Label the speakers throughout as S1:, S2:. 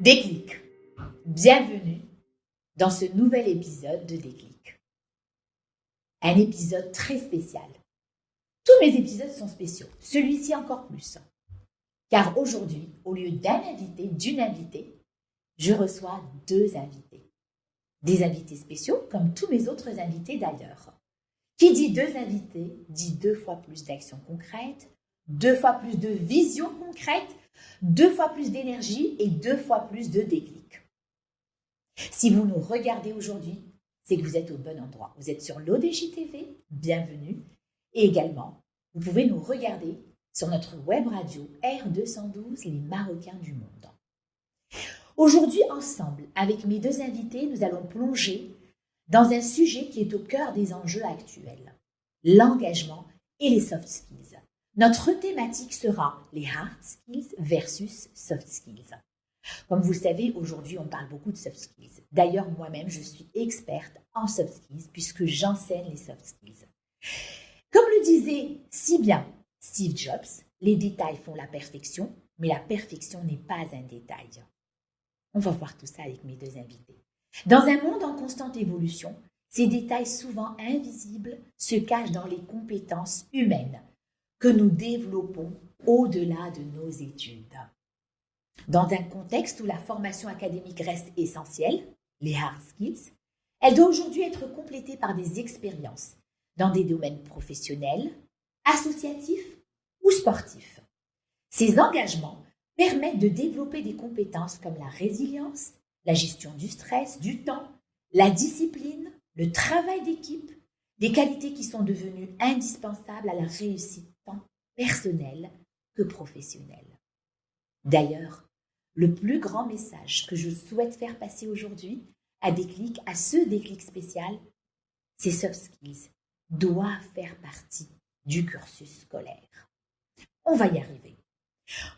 S1: Déclic. Bienvenue dans ce nouvel épisode de Déclic. Un épisode très spécial. Tous mes épisodes sont spéciaux, celui-ci encore plus. Car aujourd'hui, au lieu d'un invité, d'une invitée, je reçois deux invités. Des invités spéciaux, comme tous mes autres invités d'ailleurs. Qui dit deux invités, dit 2 fois plus d'actions concrètes, 2 fois plus de vision concrète, 2 fois plus d'énergie et 2 fois plus de déclic. Si vous nous regardez aujourd'hui, c'est que vous êtes au bon endroit. Vous êtes sur l'ODJ TV, bienvenue. Et également, vous pouvez nous regarder sur notre web radio R212, les Marocains du monde. Aujourd'hui, ensemble, avec mes deux invités, nous allons plonger dans un sujet qui est au cœur des enjeux actuels, l'engagement et les soft skills. Notre thématique sera les hard skills versus soft skills. Comme vous le savez, aujourd'hui, on parle beaucoup de soft skills. D'ailleurs, moi-même, je suis experte en soft skills puisque j'enseigne les soft skills. Comme le disait si bien Steve Jobs, les détails font la perfection, mais la perfection n'est pas un détail. On va voir tout ça avec mes deux invités. Dans un monde en constante évolution, ces détails souvent invisibles se cachent dans les compétences humaines que nous développons au-delà de nos études. Dans un contexte où la formation académique reste essentielle, les hard skills, elle doit aujourd'hui être complétée par des expériences dans des domaines professionnels, associatifs ou sportifs. Ces engagements permettent de développer des compétences comme la résilience, la gestion du stress, du temps, la discipline, le travail d'équipe, des qualités qui sont devenues indispensables à la réussite tant personnelle que professionnelle. D'ailleurs, le plus grand message que je souhaite faire passer aujourd'hui à ce déclic spécial, ces soft skills doivent faire partie du cursus scolaire. On va y arriver.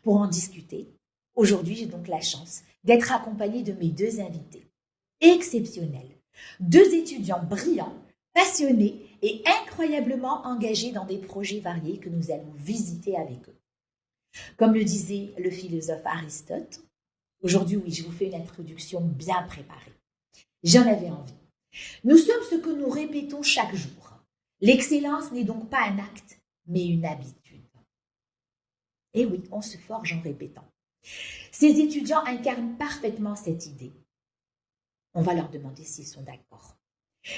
S1: Pour en discuter, aujourd'hui, j'ai donc la chance d'être accompagnée de mes deux invités exceptionnels, deux étudiants brillants, passionnés et incroyablement engagés dans des projets variés que nous allons visiter avec eux. Comme le disait le philosophe Aristote, aujourd'hui, oui, je vous fais une introduction bien préparée. J'en avais envie. Nous sommes ce que nous répétons chaque jour. L'excellence n'est donc pas un acte, mais une habitude. Et oui, on se forge en répétant. Ces étudiants incarnent parfaitement cette idée. On va leur demander s'ils sont d'accord.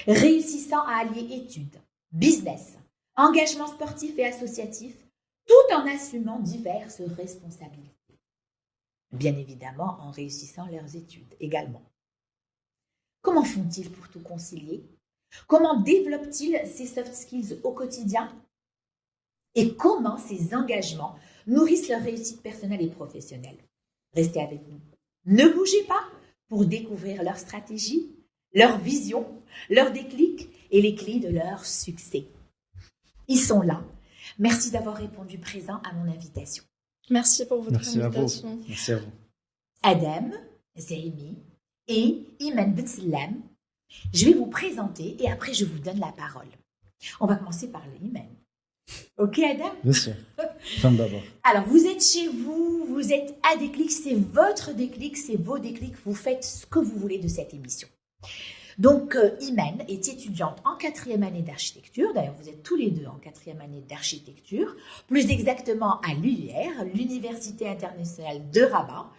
S1: Réussissant à allier études, business, engagement sportif et associatif, tout en assumant diverses responsabilités. Bien évidemment, en réussissant leurs études également. Comment font-ils pour tout concilier? Comment développent-ils ces soft skills au quotidien? Et comment ces engagements nourrissent leur réussite personnelle et professionnelle? Restez avec nous. Ne bougez pas pour découvrir leur stratégie, leur vision, leur déclic et les clés de leur succès. Ils sont là. Merci d'avoir répondu présent à mon invitation.
S2: Merci pour votre invitation.
S3: Merci à vous.
S1: Adam, Zahimi et Iman Ben Salem. Je vais vous présenter et après je vous donne la parole. On va commencer par le Iman. Ok, Adam?
S3: Bien sûr. Femme d'abord.
S1: Alors, vous êtes chez vous, vous êtes à Déclic, c'est votre déclic, c'est vos déclics, vous faites ce que vous voulez de cette émission. Donc, Iman est étudiante en 4e année d'architecture. D'ailleurs, vous êtes tous les deux en 4e année d'architecture, plus exactement à l'UIR, l'Université internationale de Rabat.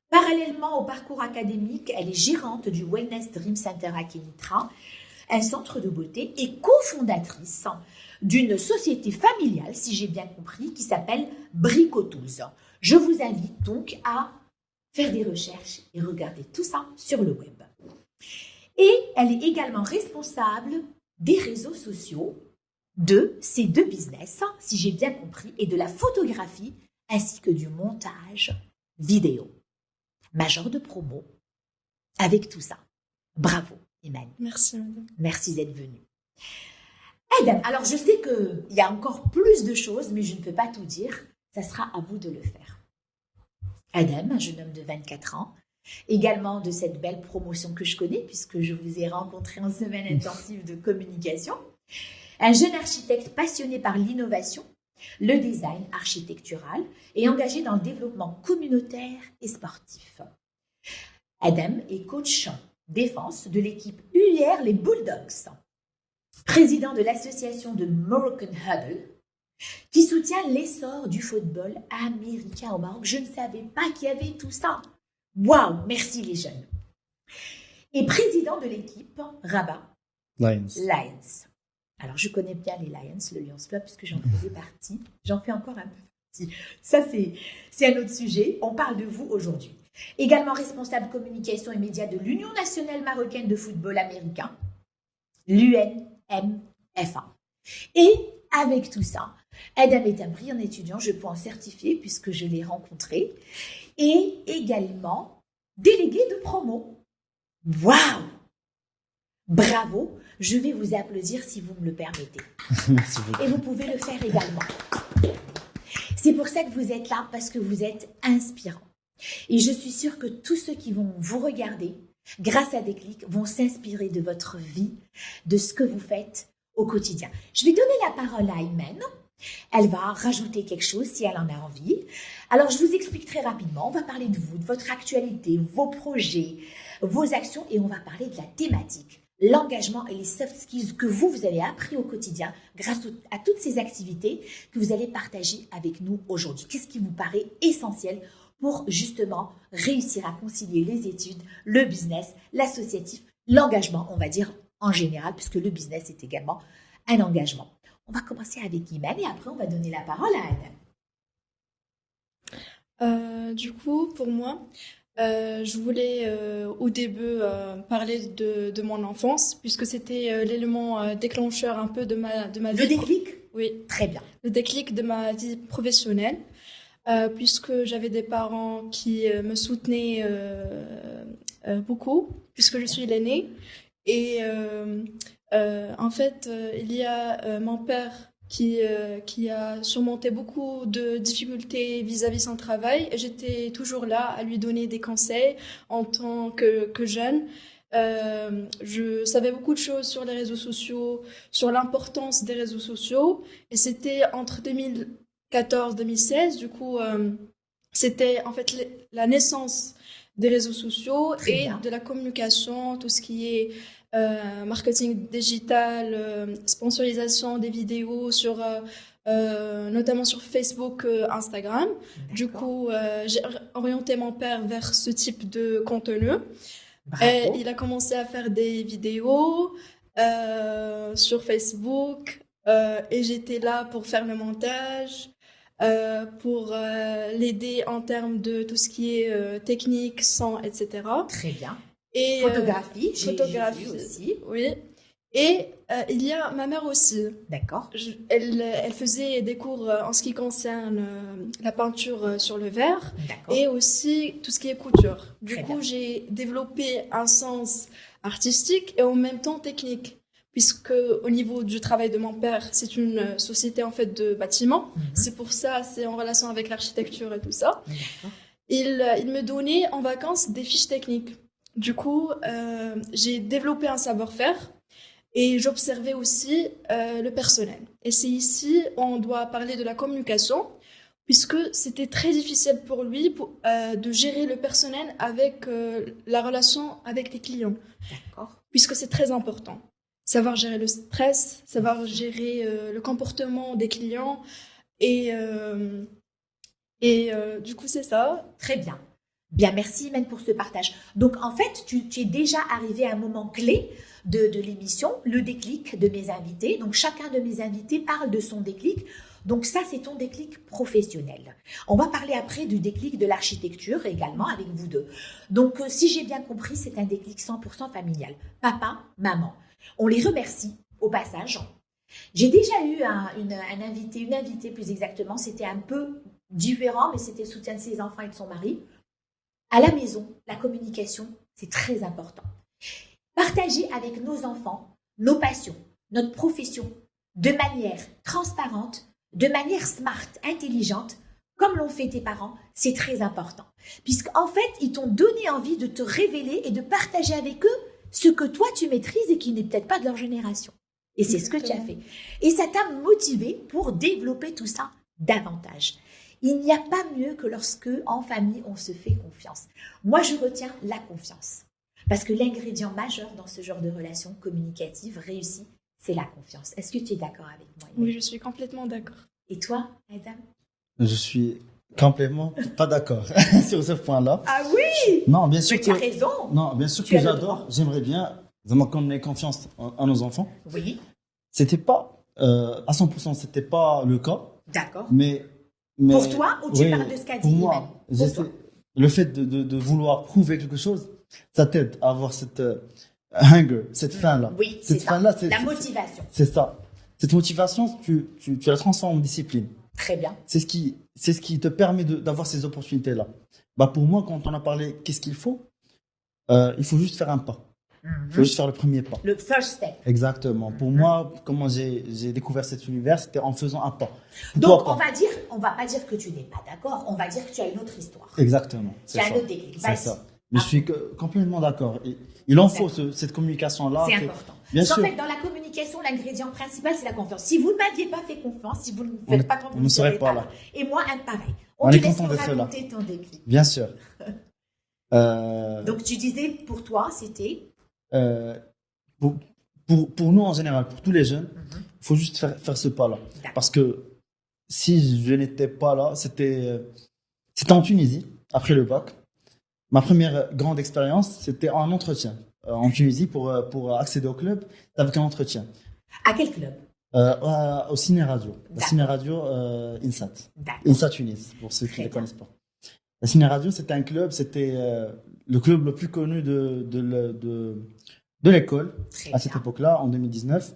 S1: Parallèlement au parcours académique, elle est gérante du Wellness Dream Center à Kenitra, un centre de beauté, et cofondatrice d'une société familiale, si j'ai bien compris, qui s'appelle Bricotools. Je vous invite donc à faire des recherches et regarder tout ça sur le web. Et elle est également responsable des réseaux sociaux de ces deux business, si j'ai bien compris, et de la photographie ainsi que du montage vidéo. Major de promo avec tout ça. Bravo, Iman.
S2: Merci, madame.
S1: Merci d'être venue. Adam, alors je sais qu'il y a encore plus de choses, mais je ne peux pas tout dire. Ça sera à vous de le faire. Adam, un jeune homme de 24 ans, également de cette belle promotion que je connais, puisque je vous ai rencontré en semaine intensive de communication. Un jeune architecte passionné par l'innovation, le design architectural et engagé dans le développement communautaire et sportif. Adam est coach défense de l'équipe UIR les Bulldogs, président de l'association de Moroccan Huddle, qui soutient l'essor du football américain au Maroc. Je ne savais pas qu'il y avait tout ça. Waouh, merci les jeunes. Et président de l'équipe Rabat
S3: Lions.
S1: Alors, je connais bien les Lions, le Lions Club, puisque j'en faisais partie. J'en fais encore un peu partie. Ça, c'est un autre sujet. On parle de vous aujourd'hui. Également responsable communication et médias de l'Union nationale marocaine de football américain, l'UNMFA. Et avec tout ça, Adam est un brillant étudiant, je peux en certifier puisque je l'ai rencontré, et également délégué de promo. Waouh! Bravo! Je vais vous applaudir si vous me le permettez.
S3: Merci beaucoup.
S1: Et vous pouvez le faire également. C'est pour ça que vous êtes là, parce que vous êtes inspirant. Et je suis sûre que tous ceux qui vont vous regarder, grâce à Déclic, vont s'inspirer de votre vie, de ce que vous faites au quotidien. Je vais donner la parole à Imen. Elle va rajouter quelque chose si elle en a envie. Alors, je vous explique très rapidement. On va parler de vous, de votre actualité, vos projets, vos actions, et on va parler de la thématique, l'engagement et les soft skills que vous avez appris au quotidien grâce à toutes ces activités que vous allez partager avec nous aujourd'hui. Qu'est-ce qui vous paraît essentiel pour justement réussir à concilier les études, le business, l'associatif, l'engagement, on va dire en général, puisque le business est également un engagement. On va commencer avec Iman et après on va donner la parole à
S2: Adam. Du coup, pour moi, je voulais au début parler de mon enfance, puisque c'était l'élément déclencheur un peu de ma vie.
S1: Le déclic ?
S2: Oui.
S1: Très bien.
S2: Le déclic de ma vie professionnelle, puisque j'avais des parents qui me soutenaient beaucoup, puisque je suis l'aînée. Et en fait, il y a mon père qui a surmonté beaucoup de difficultés vis-à-vis son travail. Et j'étais toujours là à lui donner des conseils en tant que jeune. Je savais beaucoup de choses sur les réseaux sociaux, sur l'importance des réseaux sociaux. Et c'était entre 2014-2016, du coup, c'était en fait la naissance des réseaux sociaux et de la communication, tout ce qui est marketing digital, sponsorisation des vidéos notamment sur Facebook, Instagram. Du coup, j'ai orienté mon père vers ce type de contenu. Et il a commencé à faire des vidéos sur Facebook et j'étais là pour faire le montage, pour l'aider en termes de tout ce qui est technique, son, etc.
S1: Très bien.
S2: Et
S1: photographie
S2: aussi. Oui. Et il y a ma mère aussi.
S1: D'accord.
S2: Elle faisait des cours en ce qui concerne la peinture sur le verre et aussi tout ce qui est couture. Du coup, j'ai développé un sens artistique et en même temps technique. Puisque au niveau du travail de mon père, c'est une société en fait de bâtiments. C'est pour ça, c'est en relation avec l'architecture et tout ça. Il me donnait en vacances des fiches techniques. Du coup, j'ai développé un savoir-faire et j'observais aussi le personnel. Et c'est ici où on doit parler de la communication, puisque c'était très difficile pour lui de gérer le personnel avec la relation avec les clients.
S1: D'accord.
S2: Puisque c'est très important. Savoir gérer le stress, savoir gérer le comportement des clients. Et du coup, c'est ça.
S1: Très bien. Bien, merci Imen pour ce partage. Donc, en fait, tu es déjà arrivé à un moment clé de l'émission, le déclic de mes invités. Donc, chacun de mes invités parle de son déclic. Donc, ça, c'est ton déclic professionnel. On va parler après du déclic de l'architecture également avec vous deux. Donc, si j'ai bien compris, c'est un déclic 100% familial. Papa, maman. On les remercie au passage. J'ai déjà eu une invitée plus exactement. C'était un peu différent, mais c'était le soutien de ses enfants et de son mari. À la maison, la communication, c'est très important. Partager avec nos enfants nos passions, notre profession, de manière transparente, de manière smart, intelligente, comme l'ont fait tes parents, c'est très important. Puisqu'en fait, ils t'ont donné envie de te révéler et de partager avec eux ce que toi tu maîtrises et qui n'est peut-être pas de leur génération. Et c'est ce que tu as fait. Et ça t'a motivé pour développer tout ça davantage. Il n'y a pas mieux que lorsque, en famille, on se fait confiance. Moi, je retiens la confiance. Parce que l'ingrédient majeur dans ce genre de relation communicative réussie, c'est la confiance. Est-ce que tu es d'accord avec moi?
S2: Oui, je suis complètement d'accord.
S1: Et toi, Adam?
S3: Je suis complètement pas d'accord sur ce point-là.
S1: Ah oui?
S3: Non, bien sûr
S1: Mais tu as
S3: que,
S1: raison.
S3: non, bien sûr
S1: Tu
S3: que
S1: as le
S3: j'adore.
S1: droit.
S3: J'aimerais bien vraiment qu'on ait confiance en nos enfants.
S1: Oui,
S3: C'était pas à 100%, c'était pas le cas,
S1: d'accord.
S3: mais
S1: Pour toi, ou tu
S3: oui,
S1: parles de ce qu'a dit
S3: pour
S1: Iman?
S3: moi,
S1: Pour
S3: j'essaie-
S1: toi.
S3: le fait de vouloir prouver quelque chose, ça t'aide à avoir cette hunger, cette faim-là.
S1: Oui, c'est
S3: Cette
S1: ça.
S3: faim-là,
S1: La motivation.
S3: c'est ça. Cette motivation, tu la transformes en discipline.
S1: Très bien.
S3: C'est ce qui te permet d'avoir ces opportunités-là. Bah pour moi, quand on a parlé, qu'est-ce qu'il faut? Il faut juste faire un pas. Il faut juste faire le premier pas.
S1: Le first step.
S3: Exactement. Pour moi, comment j'ai découvert cet univers, c'était en faisant un pas.
S1: Donc,
S3: Pourquoi pas?
S1: on va pas dire que tu n'es pas d'accord, on va dire que tu as une autre histoire.
S3: Exactement.
S1: Tu
S3: C'est
S1: as
S3: ça.
S1: un autre déclic.
S3: C'est
S1: Vas-y.
S3: ça. Je suis complètement d'accord. Il en faut cette communication-là.
S1: C'est
S3: que-
S1: important.
S3: Bien
S1: Parce qu'en
S3: sûr.
S1: fait, dans la communication, l'ingrédient principal, c'est la confiance. Si vous ne m'aviez pas fait confiance, si vous ne me
S3: On
S1: faites pas confiance,
S3: on ne serait pas là.
S1: Et moi, un pareil.
S3: On
S1: te
S3: est
S1: laisse
S3: content
S1: me
S3: de cela.
S1: raconter ton déclic.
S3: Bien sûr.
S1: Donc, tu disais, pour toi, c'était...
S3: Euh, pour nous en général, pour tous les jeunes, il faut juste faire ce pas-là.
S1: D'accord.
S3: Parce que si je n'étais pas là, c'était en Tunisie, après le bac. Ma première grande expérience, c'était en entretien. En Tunisie, pour accéder au club, avec un entretien.
S1: À quel club?
S3: Au Ciné Radio. La
S1: D'accord.
S3: Ciné Radio INSAT.
S1: D'accord.
S3: INSAT Tunis, pour ceux qui
S1: Très
S3: ne les
S1: bien.
S3: connaissent pas. La Ciné Radio, c'était un club, c'était le club le plus connu de l'école
S1: Très
S3: à cette
S1: bien.
S3: époque-là, en 2019.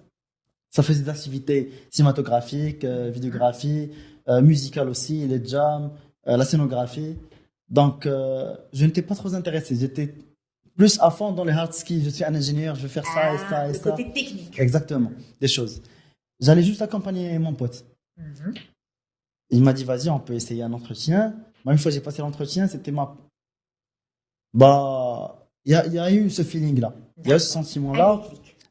S3: Ça faisait des activités cinématographiques, vidéographie, musicales aussi, les jams, la scénographie. Donc, je n'étais pas trop intéressé. J'étais plus à fond dans les hard skills. Je suis un ingénieur, je vais faire ça et ça et
S1: Le
S3: ça.
S1: côté technique.
S3: Exactement, des choses. J'allais juste accompagner mon pote.
S1: Mhm.
S3: Il m'a dit, vas-y, on peut essayer un entretien. Moi, une fois que j'ai passé l'entretien, c'était Bah, il y a eu ce feeling-là. Il y a eu ce
S1: Un
S3: sentiment-là.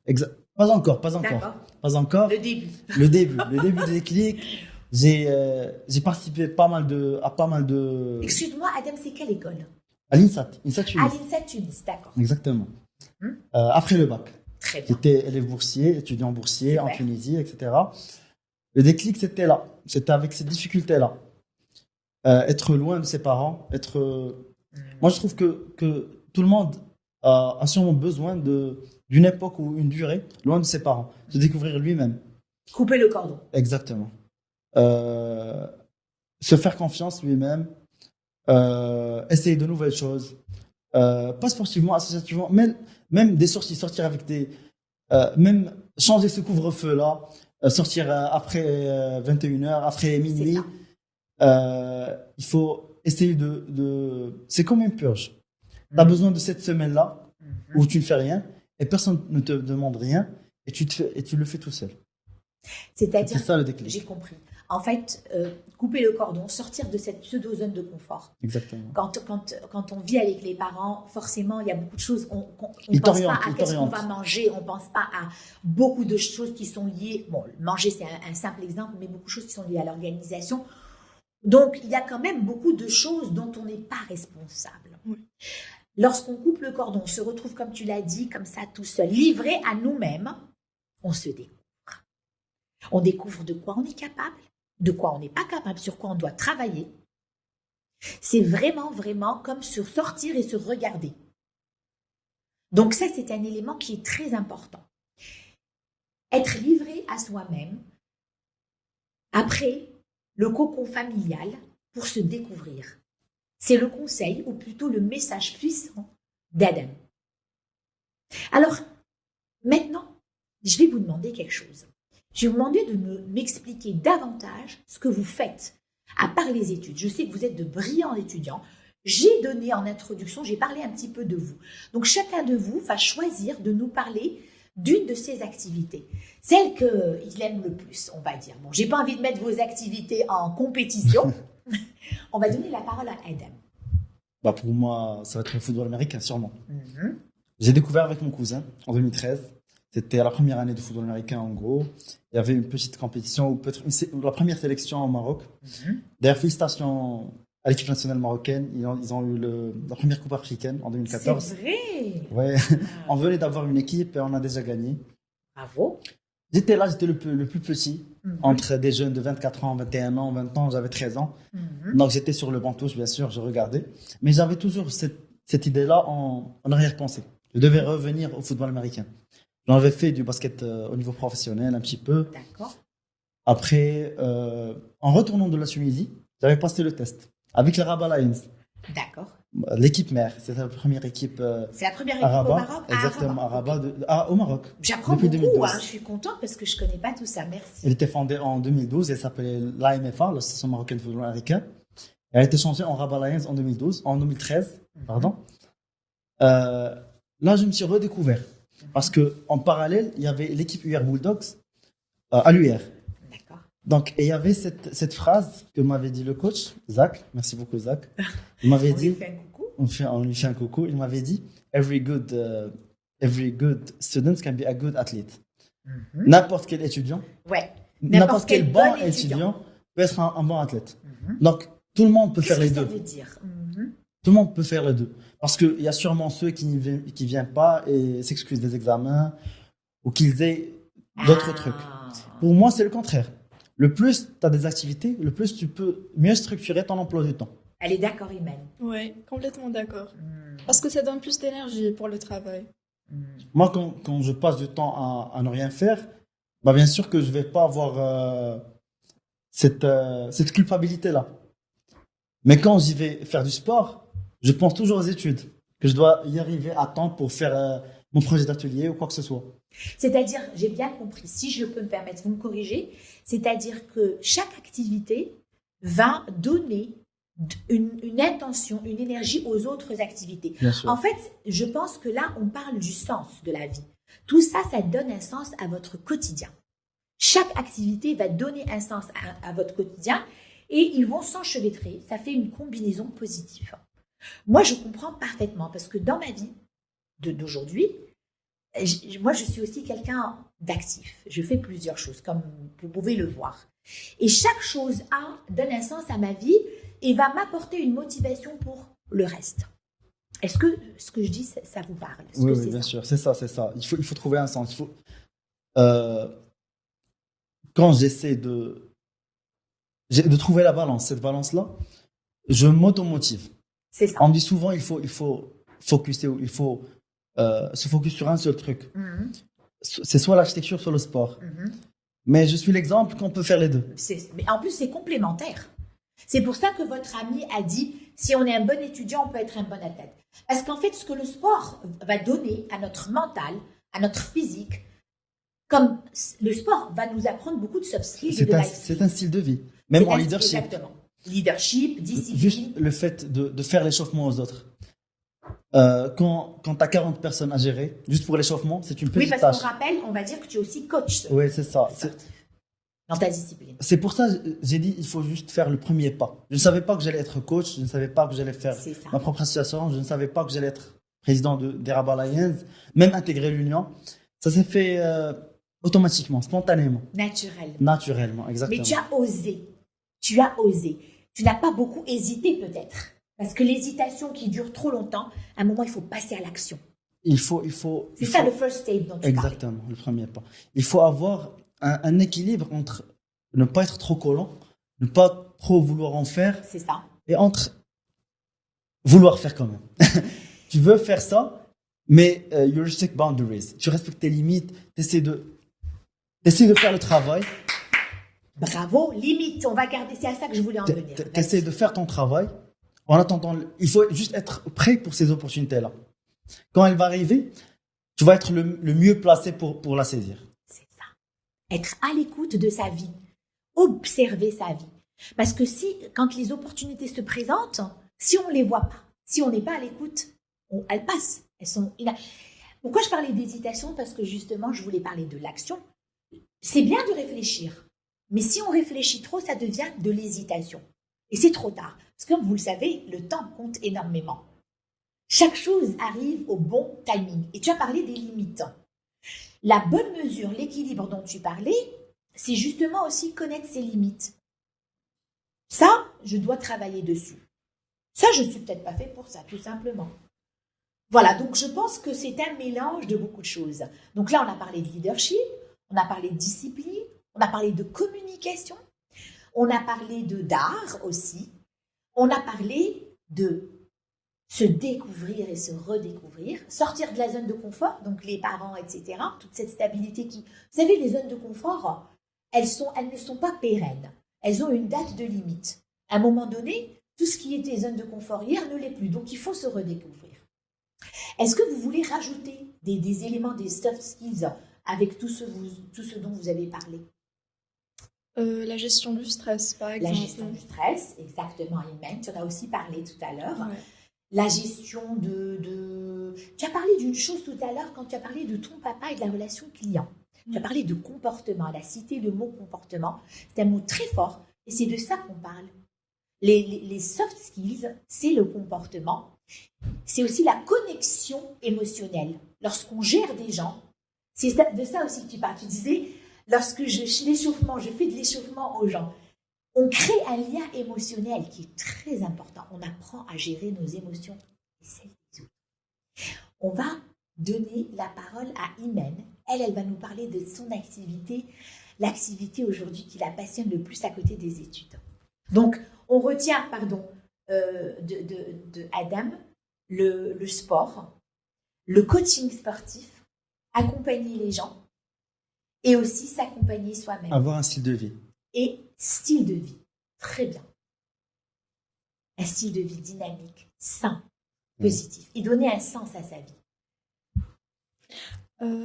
S1: déclic.
S3: Pas encore.
S1: D'accord.
S3: Pas encore.
S1: Le début.
S3: Le début du déclic. J'ai participé à pas mal de...
S1: Excuse-moi, Adam, c'est quelle école?
S3: À l'INSAT Tunis.
S1: À l'INSET Tunis, d'accord.
S3: Exactement.
S1: Mhm.
S3: Après le bac.
S1: Très bien.
S3: J'étais élève boursier, étudiant boursier en
S1: Super.
S3: Tunisie, etc. Le déclic, c'était là. C'était avec ces difficultés-là. Être loin de ses parents, Moi, je trouve que tout le monde a sûrement besoin d'une époque ou une durée loin de ses parents, de découvrir lui-même.
S1: Couper le cordon.
S3: Exactement. Se faire confiance lui-même, essayer de nouvelles choses, pas sportivement, associativement, même des sorties, sortir avec même changer ce couvre-feu-là, sortir après 21h, après minuit. Il faut essayer c'est comme une purge. Tu as besoin de cette semaine-là où tu ne fais rien et personne ne te demande rien et tu le fais tout seul.
S1: C'est-à-dire,
S3: C'est ça le déclic.
S1: j'ai compris. En fait, couper le cordon, sortir de cette pseudo-zone de confort.
S3: Exactement.
S1: Quand on vit avec les parents, forcément, il y a beaucoup de choses. On ne
S3: Ils
S1: pense pas
S3: t'orientent,
S1: à
S3: ils
S1: qu'est-ce qu'on
S3: t'orientent.
S1: va manger, on ne pense pas à beaucoup de choses qui sont liées. Bon, manger, c'est un simple exemple, mais beaucoup de choses qui sont liées à l'organisation. Donc, il y a quand même beaucoup de choses dont on n'est pas responsable.
S2: Oui.
S1: Lorsqu'on coupe le cordon, on se retrouve, comme tu l'as dit, comme ça, tout seul, livré à nous-mêmes, on se découvre. On découvre de quoi on est capable, de quoi on n'est pas capable, sur quoi on doit travailler. C'est vraiment, vraiment comme se sortir et se regarder. Donc ça, c'est un élément qui est très important. Être livré à soi-même, après le cocon familial, pour se découvrir. C'est le conseil, ou plutôt le message puissant d'Adam. Alors, maintenant, je vais vous demander quelque chose. Je vais vous demander de m'expliquer davantage ce que vous faites, à part les études. Je sais que vous êtes de brillants étudiants. J'ai donné en introduction, j'ai parlé un petit peu de vous. Donc, chacun de vous va choisir de nous parler d'une de ses activités. Celle qu'il aime le plus, on va dire. Bon, j'ai pas envie de mettre vos activités en compétition. On va donner la parole à Adam.
S3: Bah pour moi, ça va être le football américain, sûrement.
S1: Mhm.
S3: J'ai découvert avec mon cousin en 2013. C'était la première année de football américain, en gros. Il y avait une petite compétition, ou peut-être la première sélection au Maroc. D'ailleurs, félicitations à l'équipe nationale marocaine. Ils ont eu la première Coupe africaine en 2014.
S1: C'est vrai.
S3: Ouais.
S1: Ah,
S3: On venait d'avoir une équipe et on a déjà gagné.
S1: bravo.
S3: J'étais le plus petit, entre des jeunes de 24 ans, 21 ans, 20 ans, j'avais 13 ans. Donc j'étais sur le banc touche, bien sûr, je regardais. Mais j'avais toujours cette idée-là en arrière-pensée. Je devais revenir au football américain. J'en avais fait du basket au niveau professionnel un petit peu.
S1: D'accord.
S3: Après, en retournant de la Tunisie, j'avais passé le test avec les Rabat Lions.
S1: D'accord.
S3: L'équipe mère, c'était la première équipe
S1: C'est la première équipe
S3: à
S1: au
S3: Rabat.
S1: Maroc?
S3: Exactement, à
S1: Rabat.
S3: Rabat, au Maroc.
S1: J'apprends
S3: Depuis
S1: beaucoup,
S3: 2012.
S1: hein. Je suis contente parce que je connais pas tout ça. Merci.
S3: Elle était fondée en 2012, elle s'appelait l'AMFA, l'Association marocaine de football américain. Elle a été changée en Rabat Lions en 2013, pardon. Là, je me suis redécouvert parce que en parallèle, il y avait l'équipe UR Bulldogs à l'UR.
S1: D'accord.
S3: Donc, et il y avait cette phrase que m'avait dit le coach, Zach. Merci beaucoup, Zach. Il m'avait
S1: On
S3: dit,
S1: lui fait un coucou.
S3: on lui fait un coucou. Il m'avait dit, every good student can be a good athlete. N'importe quel étudiant,
S1: Ouais.
S3: n'importe quel bon
S1: bon
S3: étudiant peut être un bon athlète. Donc, tout le monde peut faire les
S1: Qu'est-ce que
S3: deux.
S1: ça veut dire?
S3: Tout le monde peut faire les deux. Parce qu'il y a sûrement ceux qui ne viennent pas et s'excusent des examens ou qu'ils aient d'autres trucs. Pour moi, c'est le contraire. Le plus tu as des activités, le plus tu peux mieux structurer ton emploi du temps.
S1: Elle est d'accord, Imen.
S2: Ouais, complètement d'accord. Parce que ça donne plus d'énergie pour le travail.
S3: Moi, quand je passe du temps à ne rien faire, bah bien sûr que je vais pas avoir cette culpabilité-là. Mais quand j'y vais faire du sport, je pense toujours aux études, que je dois y arriver à temps pour faire mon projet d'atelier ou quoi que ce soit.
S1: C'est-à-dire, j'ai bien compris, si je peux me permettre, vous me corriger, c'est-à-dire que chaque activité va donner une intention, une énergie aux autres activités.
S3: Bien sûr.
S1: En fait, je pense que là, on parle du sens de la vie. Tout ça, ça donne un sens à votre quotidien. Chaque activité va donner un sens à votre quotidien et ils vont s'enchevêtrer. Ça fait une combinaison positive. Moi, je comprends parfaitement parce que dans ma vie d'aujourd'hui, moi, je suis aussi quelqu'un d'actif. Je fais plusieurs choses, comme vous pouvez le voir. Et chaque chose donne un sens à ma vie et va m'apporter une motivation pour le reste. Est-ce que ce que je dis, ça vous parle?
S3: Oui, bien sûr. C'est ça. Il faut trouver un sens. Quand j'essaie de trouver la balance, cette balance-là, je m'automotive.
S1: C'est ça.
S3: On me dit souvent, il faut focuser, il faut se focus sur un seul truc. C'est soit l'architecture, soit le sport. Mais je suis l'exemple qu'on peut faire les deux.
S1: Mais en plus, c'est complémentaire. C'est pour ça que votre ami a dit, si on est un bon étudiant, on peut être un bon athlète. Parce qu'en fait, ce que le sport va donner à notre mental, à notre physique, comme le sport va nous apprendre beaucoup de soft skills et de life skills.
S3: C'est un style de vie, même en leadership.
S1: Exactement. Leadership, discipline.
S3: Juste le fait de faire l'échauffement aux autres. Quand tu as 40 personnes à gérer, juste pour l'échauffement, c'est une petite tâche.
S1: Oui, parce qu'on rappelle, on va dire que tu es aussi coach.
S3: Oui, c'est ça.
S1: Dans ta discipline.
S3: C'est pour ça que j'ai dit il faut juste faire le premier pas. Je ne savais pas que j'allais être coach, je ne savais pas que j'allais faire ma propre association, je ne savais pas que j'allais être président des Rabat Lions, même intégrer l'union. Ça s'est fait automatiquement, spontanément. Naturellement, exactement.
S1: Mais tu as osé. Tu as osé. Tu n'as pas beaucoup hésité peut-être. Parce que l'hésitation qui dure trop longtemps, à un moment, il faut passer à l'action. C'est ça le first step dont tu
S3: exactement,
S1: parlais.
S3: le premier pas. Il faut avoir un équilibre entre ne pas être trop collant, ne pas trop vouloir en faire.
S1: C'est ça.
S3: Et entre vouloir faire quand même. Tu veux faire ça, mais you respect boundaries. Tu respectes tes limites, tu essaies de faire le travail.
S1: Bravo, limite, on va garder, c'est à ça que je voulais en venir.
S3: Tu essaies de faire ton travail. En attendant, il faut juste être prêt pour ces opportunités-là. Quand elle va arriver, tu vas être le mieux placé pour la saisir.
S1: C'est ça. Être à l'écoute de sa vie. Observer sa vie. Parce que quand les opportunités se présentent, si on ne les voit pas, si on n'est pas à l'écoute, elles passent. Pourquoi je parlais d'hésitation? Parce que justement, je voulais parler de l'action. C'est bien de réfléchir. Mais si on réfléchit trop, ça devient de l'hésitation. Et c'est trop tard. Parce que comme vous le savez, le temps compte énormément. Chaque chose arrive au bon timing. Et tu as parlé des limites. La bonne mesure, l'équilibre dont tu parlais, c'est justement aussi connaître ses limites. Ça, je dois travailler dessus. Ça, je ne suis peut-être pas faite pour ça, tout simplement. Voilà, donc je pense que c'est un mélange de beaucoup de choses. Donc là, on a parlé de leadership, on a parlé de discipline, on a parlé de communication, on a parlé d'art aussi, on a parlé de se découvrir et se redécouvrir, sortir de la zone de confort, donc les parents, etc., toute cette stabilité qui... Vous savez, les zones de confort, elles ne sont pas pérennes, elles ont une date de limite. À un moment donné, tout ce qui était zone de confort hier ne l'est plus, donc il faut se redécouvrir. Est-ce que vous voulez rajouter des éléments, des soft skills avec tout ce dont vous avez parlé?
S2: La gestion du stress, par exemple.
S1: La gestion du stress, exactement, Imen. Tu en as aussi parlé tout à l'heure.
S2: Ouais.
S1: La gestion de... Tu as parlé d'une chose tout à l'heure quand tu as parlé de ton papa et de la relation client. Tu as parlé de comportement. Elle a cité le mot comportement. C'est un mot très fort et c'est de ça qu'on parle. Les soft skills, c'est le comportement. C'est aussi la connexion émotionnelle. Lorsqu'on gère des gens, c'est de ça aussi que tu parles. Tu disais, lorsque je fais de l'échauffement aux gens, on crée un lien émotionnel qui est très important. On apprend à gérer nos émotions et celles des autres. On va donner la parole à Imen. Elle va nous parler de son activité, l'activité aujourd'hui qui la passionne le plus à côté des études. Donc, on retient, de Adam, le sport, le coaching sportif, accompagner les gens et aussi s'accompagner soi-même.
S3: Avoir un style de vie.
S1: Et style de vie, très bien. Un style de vie dynamique, sain, positif. Et donner un sens à sa vie.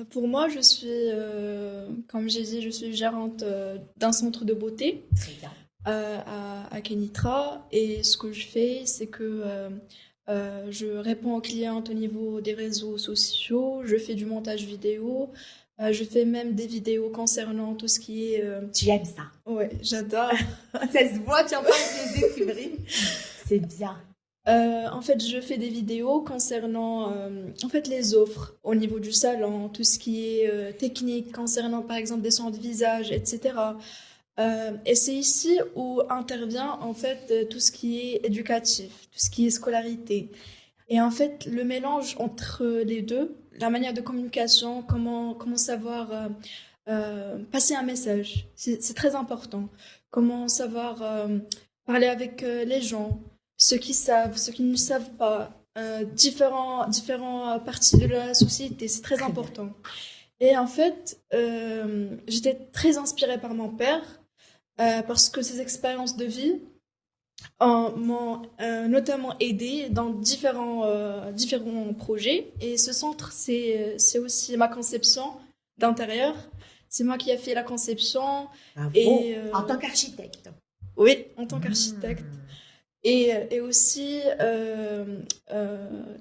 S2: Pour moi, je suis, comme j'ai dit, je suis gérante d'un centre de beauté.
S1: Très bien.
S2: À Kenitra, et ce que je fais, c'est que je réponds aux clients au niveau des réseaux sociaux, je fais du montage vidéo, je fais même des vidéos concernant tout ce qui est...
S1: Tu aimes ça?
S2: Ouais, j'adore.
S1: Ça se voit, tu en parles des yeux qui brillent. C'est bien.
S2: En fait, je fais des vidéos concernant les offres au niveau du salon, tout ce qui est technique concernant par exemple des soins de visage, etc. Et c'est ici où intervient en fait tout ce qui est éducatif, tout ce qui est scolarité. Et en fait, le mélange entre les deux, la manière de communication, comment savoir passer un message, c'est très important. Comment savoir parler avec les gens, ceux qui savent, ceux qui ne savent pas, différents parties de la société, c'est très important. Et en fait, j'étais très inspirée par mon père. Parce que ces expériences de vie m'ont notamment aidé dans différents projets. Et ce centre, c'est aussi ma conception d'intérieur. C'est moi qui ai fait la conception.
S1: Bravo.
S2: Et,
S1: en tant qu'architecte.
S2: Oui, en tant qu'architecte. Et aussi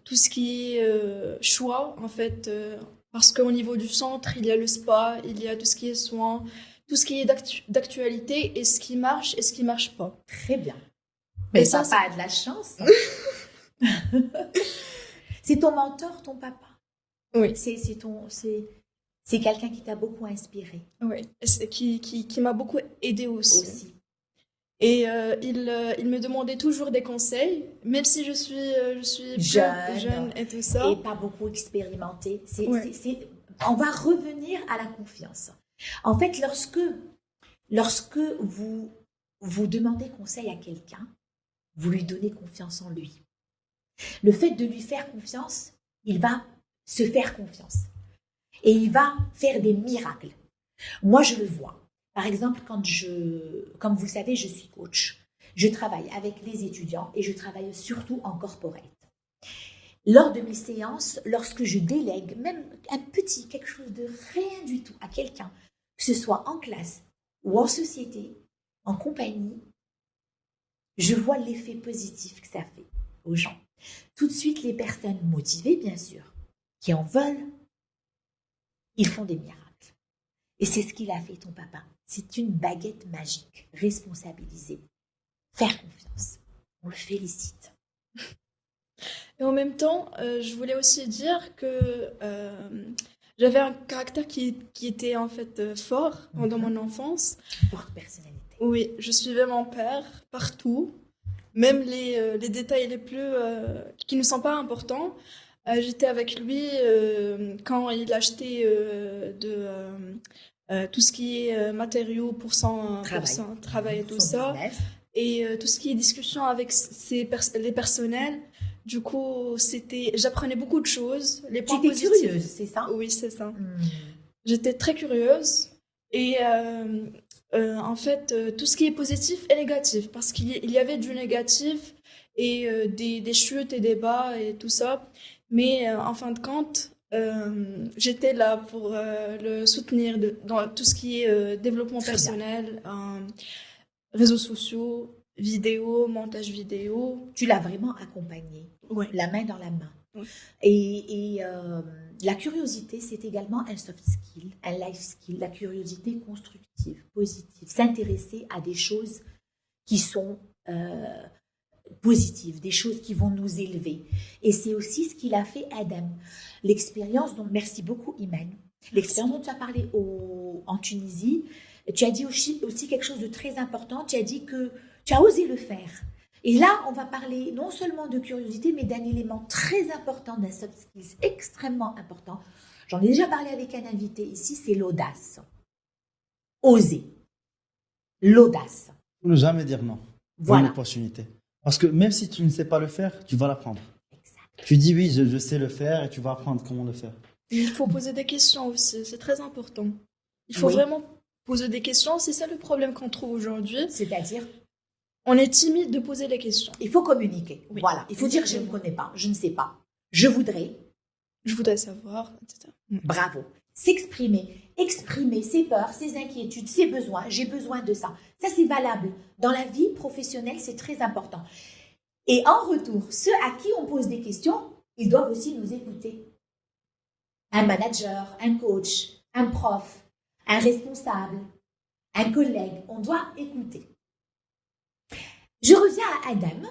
S2: tout ce qui est choix, en fait. Parce qu'au niveau du centre, il y a le spa, il y a tout ce qui est soins, tout ce qui est d'actualité et ce qui marche et ce qui marche pas.
S1: Très bien. Mais
S2: ça,
S1: papa a de la chance. C'est ton mentor, ton papa.
S2: Oui.
S1: C'est quelqu'un qui t'a beaucoup inspiré.
S2: Oui, qui m'a beaucoup aidé aussi. Et il me demandait toujours des conseils, même si je suis jeune et tout ça.
S1: Et pas beaucoup expérimenté. On va revenir à la confiance. En fait, lorsque vous demandez conseil à quelqu'un, vous lui donnez confiance en lui. Le fait de lui faire confiance, il va se faire confiance. Et il va faire des miracles. Moi, je le vois. Par exemple, comme vous le savez, je suis coach. Je travaille avec les étudiants et je travaille surtout en corporate. Lors de mes séances, lorsque je délègue même quelque chose de rien du tout à quelqu'un, que ce soit en classe ou en société, en compagnie, je vois l'effet positif que ça fait aux gens. Tout de suite, les personnes motivées, bien sûr, qui en veulent, ils font des miracles. Et c'est ce qu'il a fait, ton papa. C'est une baguette magique, responsabiliser, faire confiance. On le félicite.
S2: Et en même temps, je voulais aussi dire que j'avais un caractère qui était en fait fort pendant mon enfance.
S1: Forte personnalité.
S2: Oui, je suivais mon père partout, même les détails les plus qui ne sont pas importants. J'étais avec lui quand il achetait tout ce qui est matériaux pour son travail et tout
S1: Son
S2: ça.
S1: business.
S2: Et tout ce qui est discussion avec les personnels. Du coup, j'apprenais beaucoup de choses. Les
S1: Tu
S2: points
S1: étais
S2: positifs.
S1: curieuse, c'est ça?
S2: Oui, c'est ça.
S1: Hmm.
S2: J'étais très curieuse. Et en fait, tout ce qui est positif et négatif. Parce qu'il y avait du négatif et des chutes et des bas et tout ça. Mais en fin de compte, j'étais là pour le soutenir dans tout ce qui est développement
S1: Très
S2: personnel, réseaux sociaux, vidéo, montage vidéo.
S1: Tu l'as vraiment accompagné,
S2: Ouais.
S1: la main dans la main.
S2: Oui.
S1: Et la curiosité, c'est également un soft skill, un life skill, la curiosité constructive, positive, s'intéresser à des choses qui sont positives, des choses qui vont nous élever. Et c'est aussi ce qu'il a fait Adam. L'expérience, donc merci beaucoup Iman, l'expérience dont tu as parlé en Tunisie, tu as dit aussi quelque chose de très important, tu as dit que tu as osé le faire. Et là, on va parler non seulement de curiosité, mais d'un élément très important, d'un soft skills extrêmement important. J'en ai déjà parlé avec un invité ici, c'est l'audace. Oser. L'audace.
S3: Ne jamais dire non.
S1: Voilà.
S3: Une opportunité. Parce que même si tu ne sais pas le faire, tu vas l'apprendre.
S1: Exact.
S3: Tu dis oui, je sais le faire et tu vas apprendre comment le faire.
S2: Il faut poser des questions aussi, c'est très important. Il faut
S1: Oui.
S2: vraiment poser des questions, c'est ça le problème qu'on trouve aujourd'hui.
S1: C'est-à-dire,
S2: On est timide de poser les questions.
S1: il faut communiquer.
S2: Oui.
S1: Voilà. Il faut dire je ne connais pas, je ne sais pas. Je voudrais.
S2: Je voudrais savoir, etc.
S1: Bravo. S'exprimer, exprimer ses peurs, ses inquiétudes, ses besoins. J'ai besoin de ça. Ça, c'est valable. Dans la vie professionnelle, c'est très important. Et en retour, ceux à qui on pose des questions, ils doivent aussi nous écouter. Un manager, un coach, un prof, un responsable, un collègue, on doit écouter. Je reviens à Adam.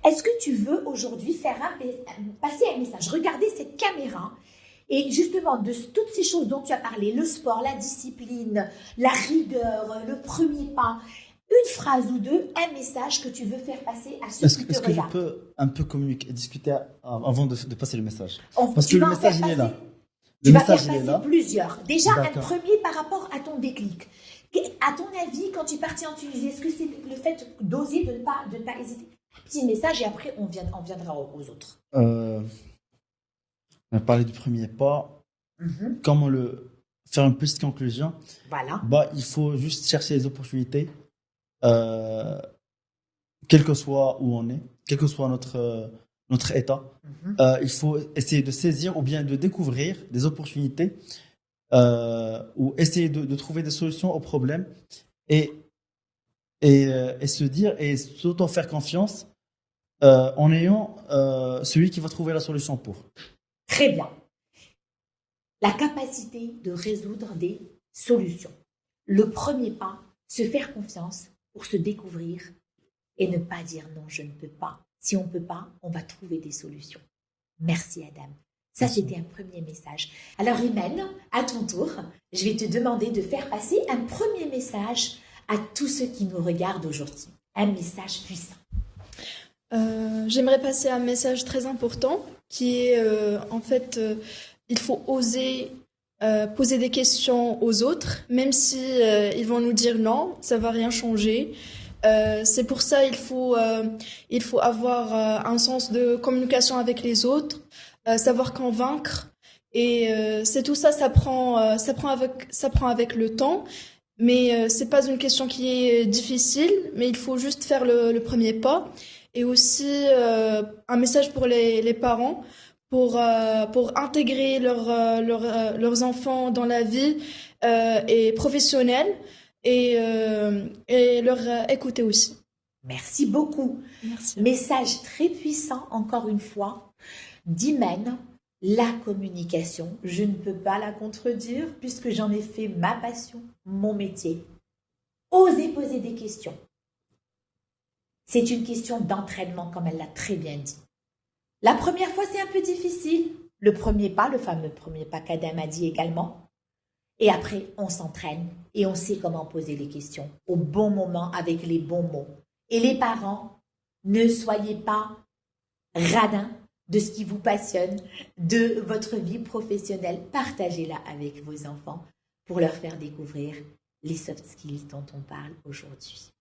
S1: Est-ce que tu veux aujourd'hui passer un message? Regardez cette caméra et justement de toutes ces choses dont tu as parlé, le sport, la discipline, la rigueur, le premier pas, une phrase ou deux, un message que tu veux faire passer à ceux qui te
S3: Est-ce que je
S1: regardent.
S3: peux un peu communiquer, discuter avant de passer le message?
S1: Parce
S3: que le message, il est là.
S1: Tu
S3: Le
S1: vas
S3: message,
S1: faire
S3: il est
S1: passer
S3: là.
S1: plusieurs. Déjà, un
S3: D'accord.
S1: premier par rapport à ton déclic. À ton avis, quand tu es parti en Tunisie, est-ce que c'est le fait d'oser, de ne pas hésiter? Un petit message et après, on viendra aux autres.
S3: On a parlé du premier pas. Comment faire une petite conclusion?
S1: Voilà.
S3: Il faut juste chercher les opportunités, quel que soit où on est, quel que soit notre état. Il faut essayer de saisir ou bien de découvrir des opportunités ou essayer de trouver des solutions aux problèmes et se dire et s'auto faire confiance en ayant celui qui va trouver la solution pour.
S1: Très bien. La capacité de résoudre des solutions. Le premier pas, se faire confiance pour se découvrir et ne pas dire non, je ne peux pas. Si on ne peut pas, on va trouver des solutions. Merci Adam. Ça, c'était un premier message. Alors Imen, à ton tour, je vais te demander de faire passer un premier message à tous ceux qui nous regardent aujourd'hui. Un message puissant.
S2: J'aimerais passer un message très important qui est en fait il faut oser poser des questions aux autres, même si ils vont nous dire non, ça va rien changer. C'est pour ça il faut avoir un sens de communication avec les autres, savoir convaincre et c'est tout ça, ça prend avec le temps. Mais c'est pas une question qui est difficile, mais il faut juste faire le premier pas. Et aussi un message pour les parents pour intégrer leurs enfants dans la vie et professionnelle et leur écouter aussi.
S1: Merci beaucoup.
S2: Merci.
S1: Message très puissant, encore une fois, d'Imen. La communication, je ne peux pas la contredire puisque j'en ai fait ma passion, mon métier. Osez poser des questions. C'est une question d'entraînement, comme elle l'a très bien dit. La première fois, c'est un peu difficile. le premier pas, le fameux premier pas qu'Adam a dit également. Et après, on s'entraîne et on sait comment poser les questions au bon moment avec les bons mots. Et les parents, ne soyez pas radins de ce qui vous passionne, de votre vie professionnelle. Partagez-la avec vos enfants pour leur faire découvrir les soft skills dont on parle aujourd'hui.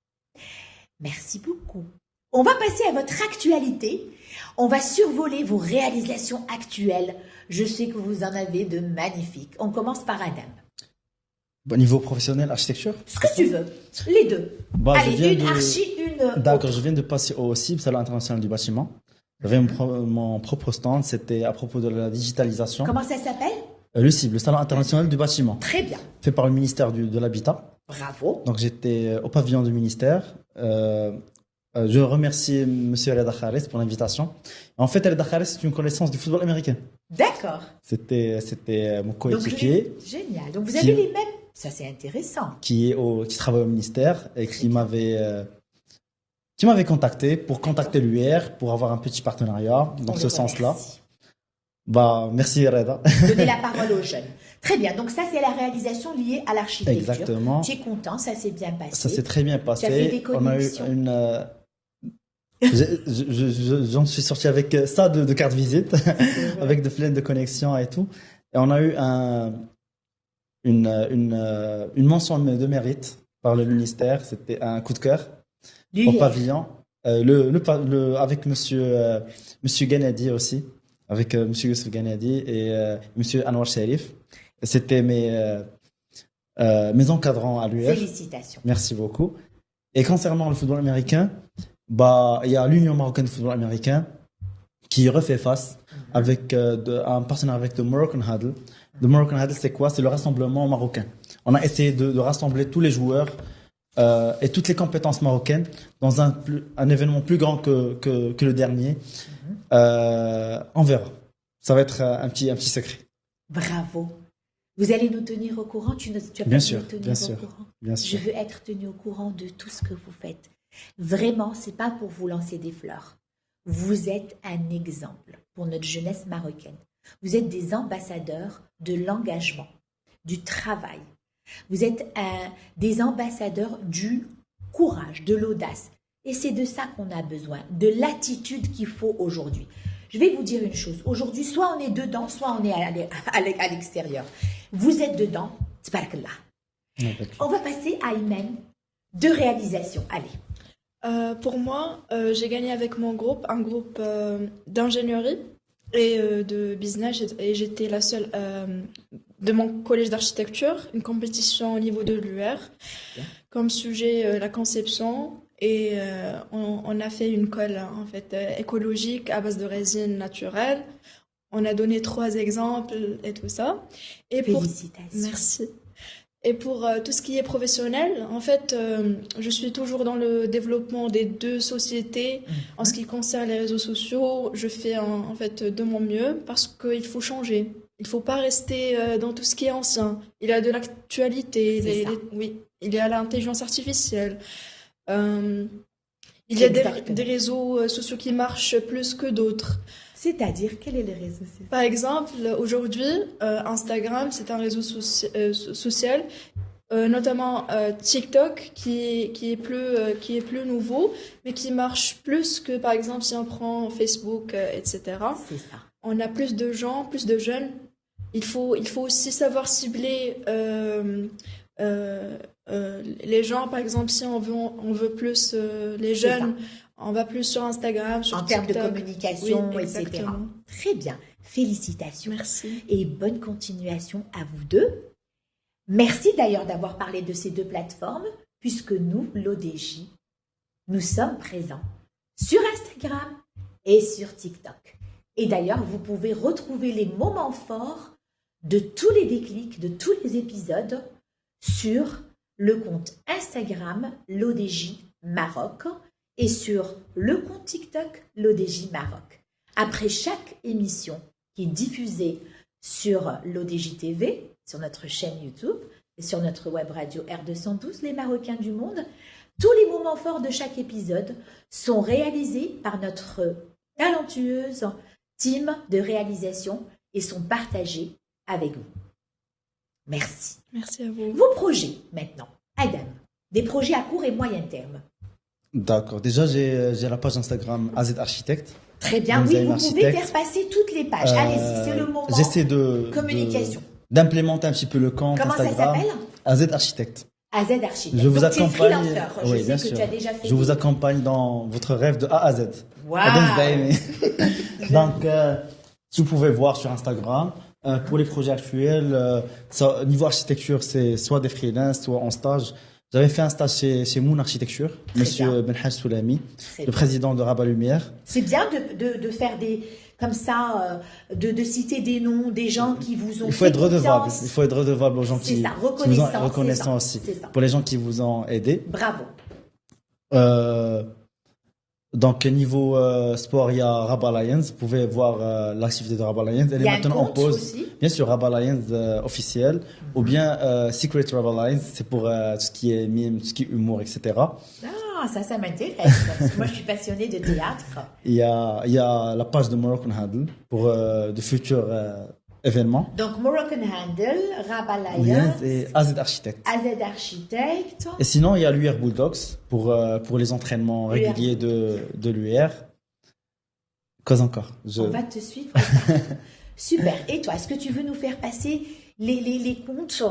S1: Merci beaucoup. On va passer à votre actualité. On va survoler vos réalisations actuelles. Je sais que vous en avez de magnifiques. On commence par Adam.
S3: Au niveau professionnel, architecture?
S1: Ce que tu veux. Les deux.
S3: Bah,
S1: Allez, une archi, une...
S3: D'accord, je viens de passer au CIB, Salon international du bâtiment. J'avais mon propre stand, c'était à propos de la digitalisation.
S1: Comment ça s'appelle?
S3: Le CIB, le Salon international du bâtiment.
S1: Très bien.
S3: Fait par le ministère de l'Habitat.
S1: Bravo.
S3: Donc j'étais au pavillon du ministère. Je remercie M. Reda Khares pour l'invitation. En fait, Reda Khares, c'est une connaissance du football américain.
S1: D'accord.
S3: C'était mon coéquipier.
S1: Génial. Donc vous avez les mêmes. Ça, c'est intéressant.
S3: Qui travaille au ministère et qui m'avait contacté pour contacter l'UR pour avoir un petit partenariat dans ce sens-là. Bah, merci Reda.
S1: Donner la parole aux jeunes. Très bien. Donc ça, c'est la réalisation liée à l'architecture.
S3: Exactement.
S1: Tu es content, ça s'est bien passé.
S3: Ça s'est très bien passé.
S1: Tu as fait des
S3: connexions. On a eu j'en suis sorti avec ça de carte visite, avec de plein de connexions et tout. Et on a eu une mention de mérite par le ministère. C'était un coup de cœur au pavillon. Avec monsieur Gennady aussi, avec monsieur Youssef Gennady et monsieur Anwar Sharif. C'était mes encadrants à l'UR.
S1: Félicitations.
S3: Merci beaucoup. Et concernant le football américain, bah, il y a l'Union marocaine de football américain qui refait face avec un partenaire avec le Moroccan Huddle. Le Moroccan Huddle, c'est quoi? C'est le rassemblement marocain. On a essayé de rassembler tous les joueurs et toutes les compétences marocaines dans un événement plus grand que le dernier. On verra. Ça va être un petit secret.
S1: Bravo. Vous allez nous tenir au courant. Tu as
S3: bien
S1: pas
S3: sûr,
S1: nous tenir
S3: bien
S1: au
S3: sûr,
S1: courant.
S3: bien sûr.
S1: Je veux être tenu au courant de tout ce que vous faites. Vraiment, c'est pas pour vous lancer des fleurs. Vous êtes un exemple pour notre jeunesse marocaine. Vous êtes des ambassadeurs de l'engagement, du travail. Vous êtes des ambassadeurs du courage, de l'audace. Et c'est de ça qu'on a besoin, de l'attitude qu'il faut aujourd'hui. Je vais vous dire une chose. Aujourd'hui, soit on est dedans, soit on est à l'extérieur. Vous êtes dedans, tabarakallah. On va passer à Imen de réalisation. Allez.
S2: Pour moi, j'ai gagné avec mon groupe, un groupe d'ingénierie et de business. Et j'étais la seule de mon collège d'architecture, une compétition au niveau de l'UR. Comme sujet, la conception. Et on a fait une colle en fait écologique à base de résine naturelle. On a donné 3 exemples et tout ça. Et
S1: félicitations.
S2: Merci. Et pour tout ce qui est professionnel, en fait, je suis toujours dans le développement des 2 sociétés. En ce qui concerne les réseaux sociaux, je fais en fait de mon mieux parce qu'il faut changer. Il ne faut pas rester dans tout ce qui est ancien. Il y a de l'actualité. Oui, il y a l'intelligence artificielle. Il y a des réseaux sociaux qui marchent plus que d'autres.
S1: C'est-à-dire, quel est le réseau social?
S2: Par exemple, aujourd'hui, Instagram, c'est un réseau social, notamment TikTok, qui est plus nouveau, mais qui marche plus que, par exemple, si on prend Facebook, etc.
S1: C'est ça.
S2: On a plus de gens, plus de jeunes. Il faut aussi savoir cibler les gens, par exemple, si on veut plus les jeunes, on va plus sur Instagram, sur TikTok.
S1: En termes de communication,
S2: oui,
S1: etc.
S2: exactement.
S1: Très bien. Félicitations.
S2: Merci.
S1: Et bonne continuation à vous deux. Merci d'ailleurs d'avoir parlé de ces 2 plateformes, puisque nous, l'ODJ, nous sommes présents sur Instagram et sur TikTok. Et d'ailleurs, vous pouvez retrouver les moments forts de tous les déclics, de tous les épisodes sur le compte Instagram l'ODJ Maroc et sur le compte TikTok l'ODJ Maroc. Après chaque émission qui est diffusée sur l'ODJ TV, sur notre chaîne YouTube et sur notre web radio R212, les Marocains du monde, tous les moments forts de chaque épisode sont réalisés par notre talentueuse team de réalisation et sont partagés avec vous. Merci.
S2: Merci à vous.
S1: Vos projets maintenant, Adam, des projets à court et moyen terme.
S3: D'accord. Déjà, j'ai la page Instagram AZ Architecte.
S1: Très bien, oui, vous pouvez faire passer toutes les pages. Allez-y, c'est le moment.
S3: J'essaie
S1: communication.
S3: D'implémenter un petit peu le compte
S1: Comment
S3: Instagram.
S1: Comment ça
S3: s'appelle AZ Architecte.
S1: AZ Architecte.
S3: Je vous
S1: Donc,
S3: accompagne.
S1: Tu es freelancer.
S3: Oui,
S1: Je
S3: bien
S1: sais que
S3: sûr.
S1: tu as déjà fait.
S3: Je vous accompagne dans votre rêve de A à Z.
S1: Waouh.
S3: Adam, vous avez aimé. Donc, si vous pouvez voir sur Instagram, pour les projets actuels, niveau architecture, c'est soit des freelances, soit en stage. J'avais fait un stage chez Moon Architecture, Monsieur Benhaj Soulami, le président de Rabat Lumière.
S1: C'est bien de faire des comme ça, de citer des noms des gens qui vous ont
S3: Il faut être redevable. Il faut être redevable aux gens qui vous ont reconnaissant aussi. Pour les gens qui vous ont aidé.
S1: Bravo.
S3: Donc, niveau sport, il y a Rabat Lions. Vous pouvez voir l'activité de Rabat Lions. Elle est maintenant en pause. Aussi. Bien sûr, Rabat Lions officiel. Ou bien Secret Rabat Lions, c'est pour tout ce qui est mime, tout ce qui est humour, etc.
S1: Ah, ça m'intéresse. Parce que moi, je suis passionnée de théâtre.
S3: Il y a la page de Moroccan Handle pour de futurs événements.
S1: Donc, Moroccan Handle, Rabat Lions
S3: et AZ Architecte.
S1: AZ Architecte.
S3: Et sinon, il y a l'UR Bulldogs pour les entraînements réguliers de l'UR. Quoi encore?
S1: On va te suivre. Super. Et toi, est-ce que tu veux nous faire passer les comptes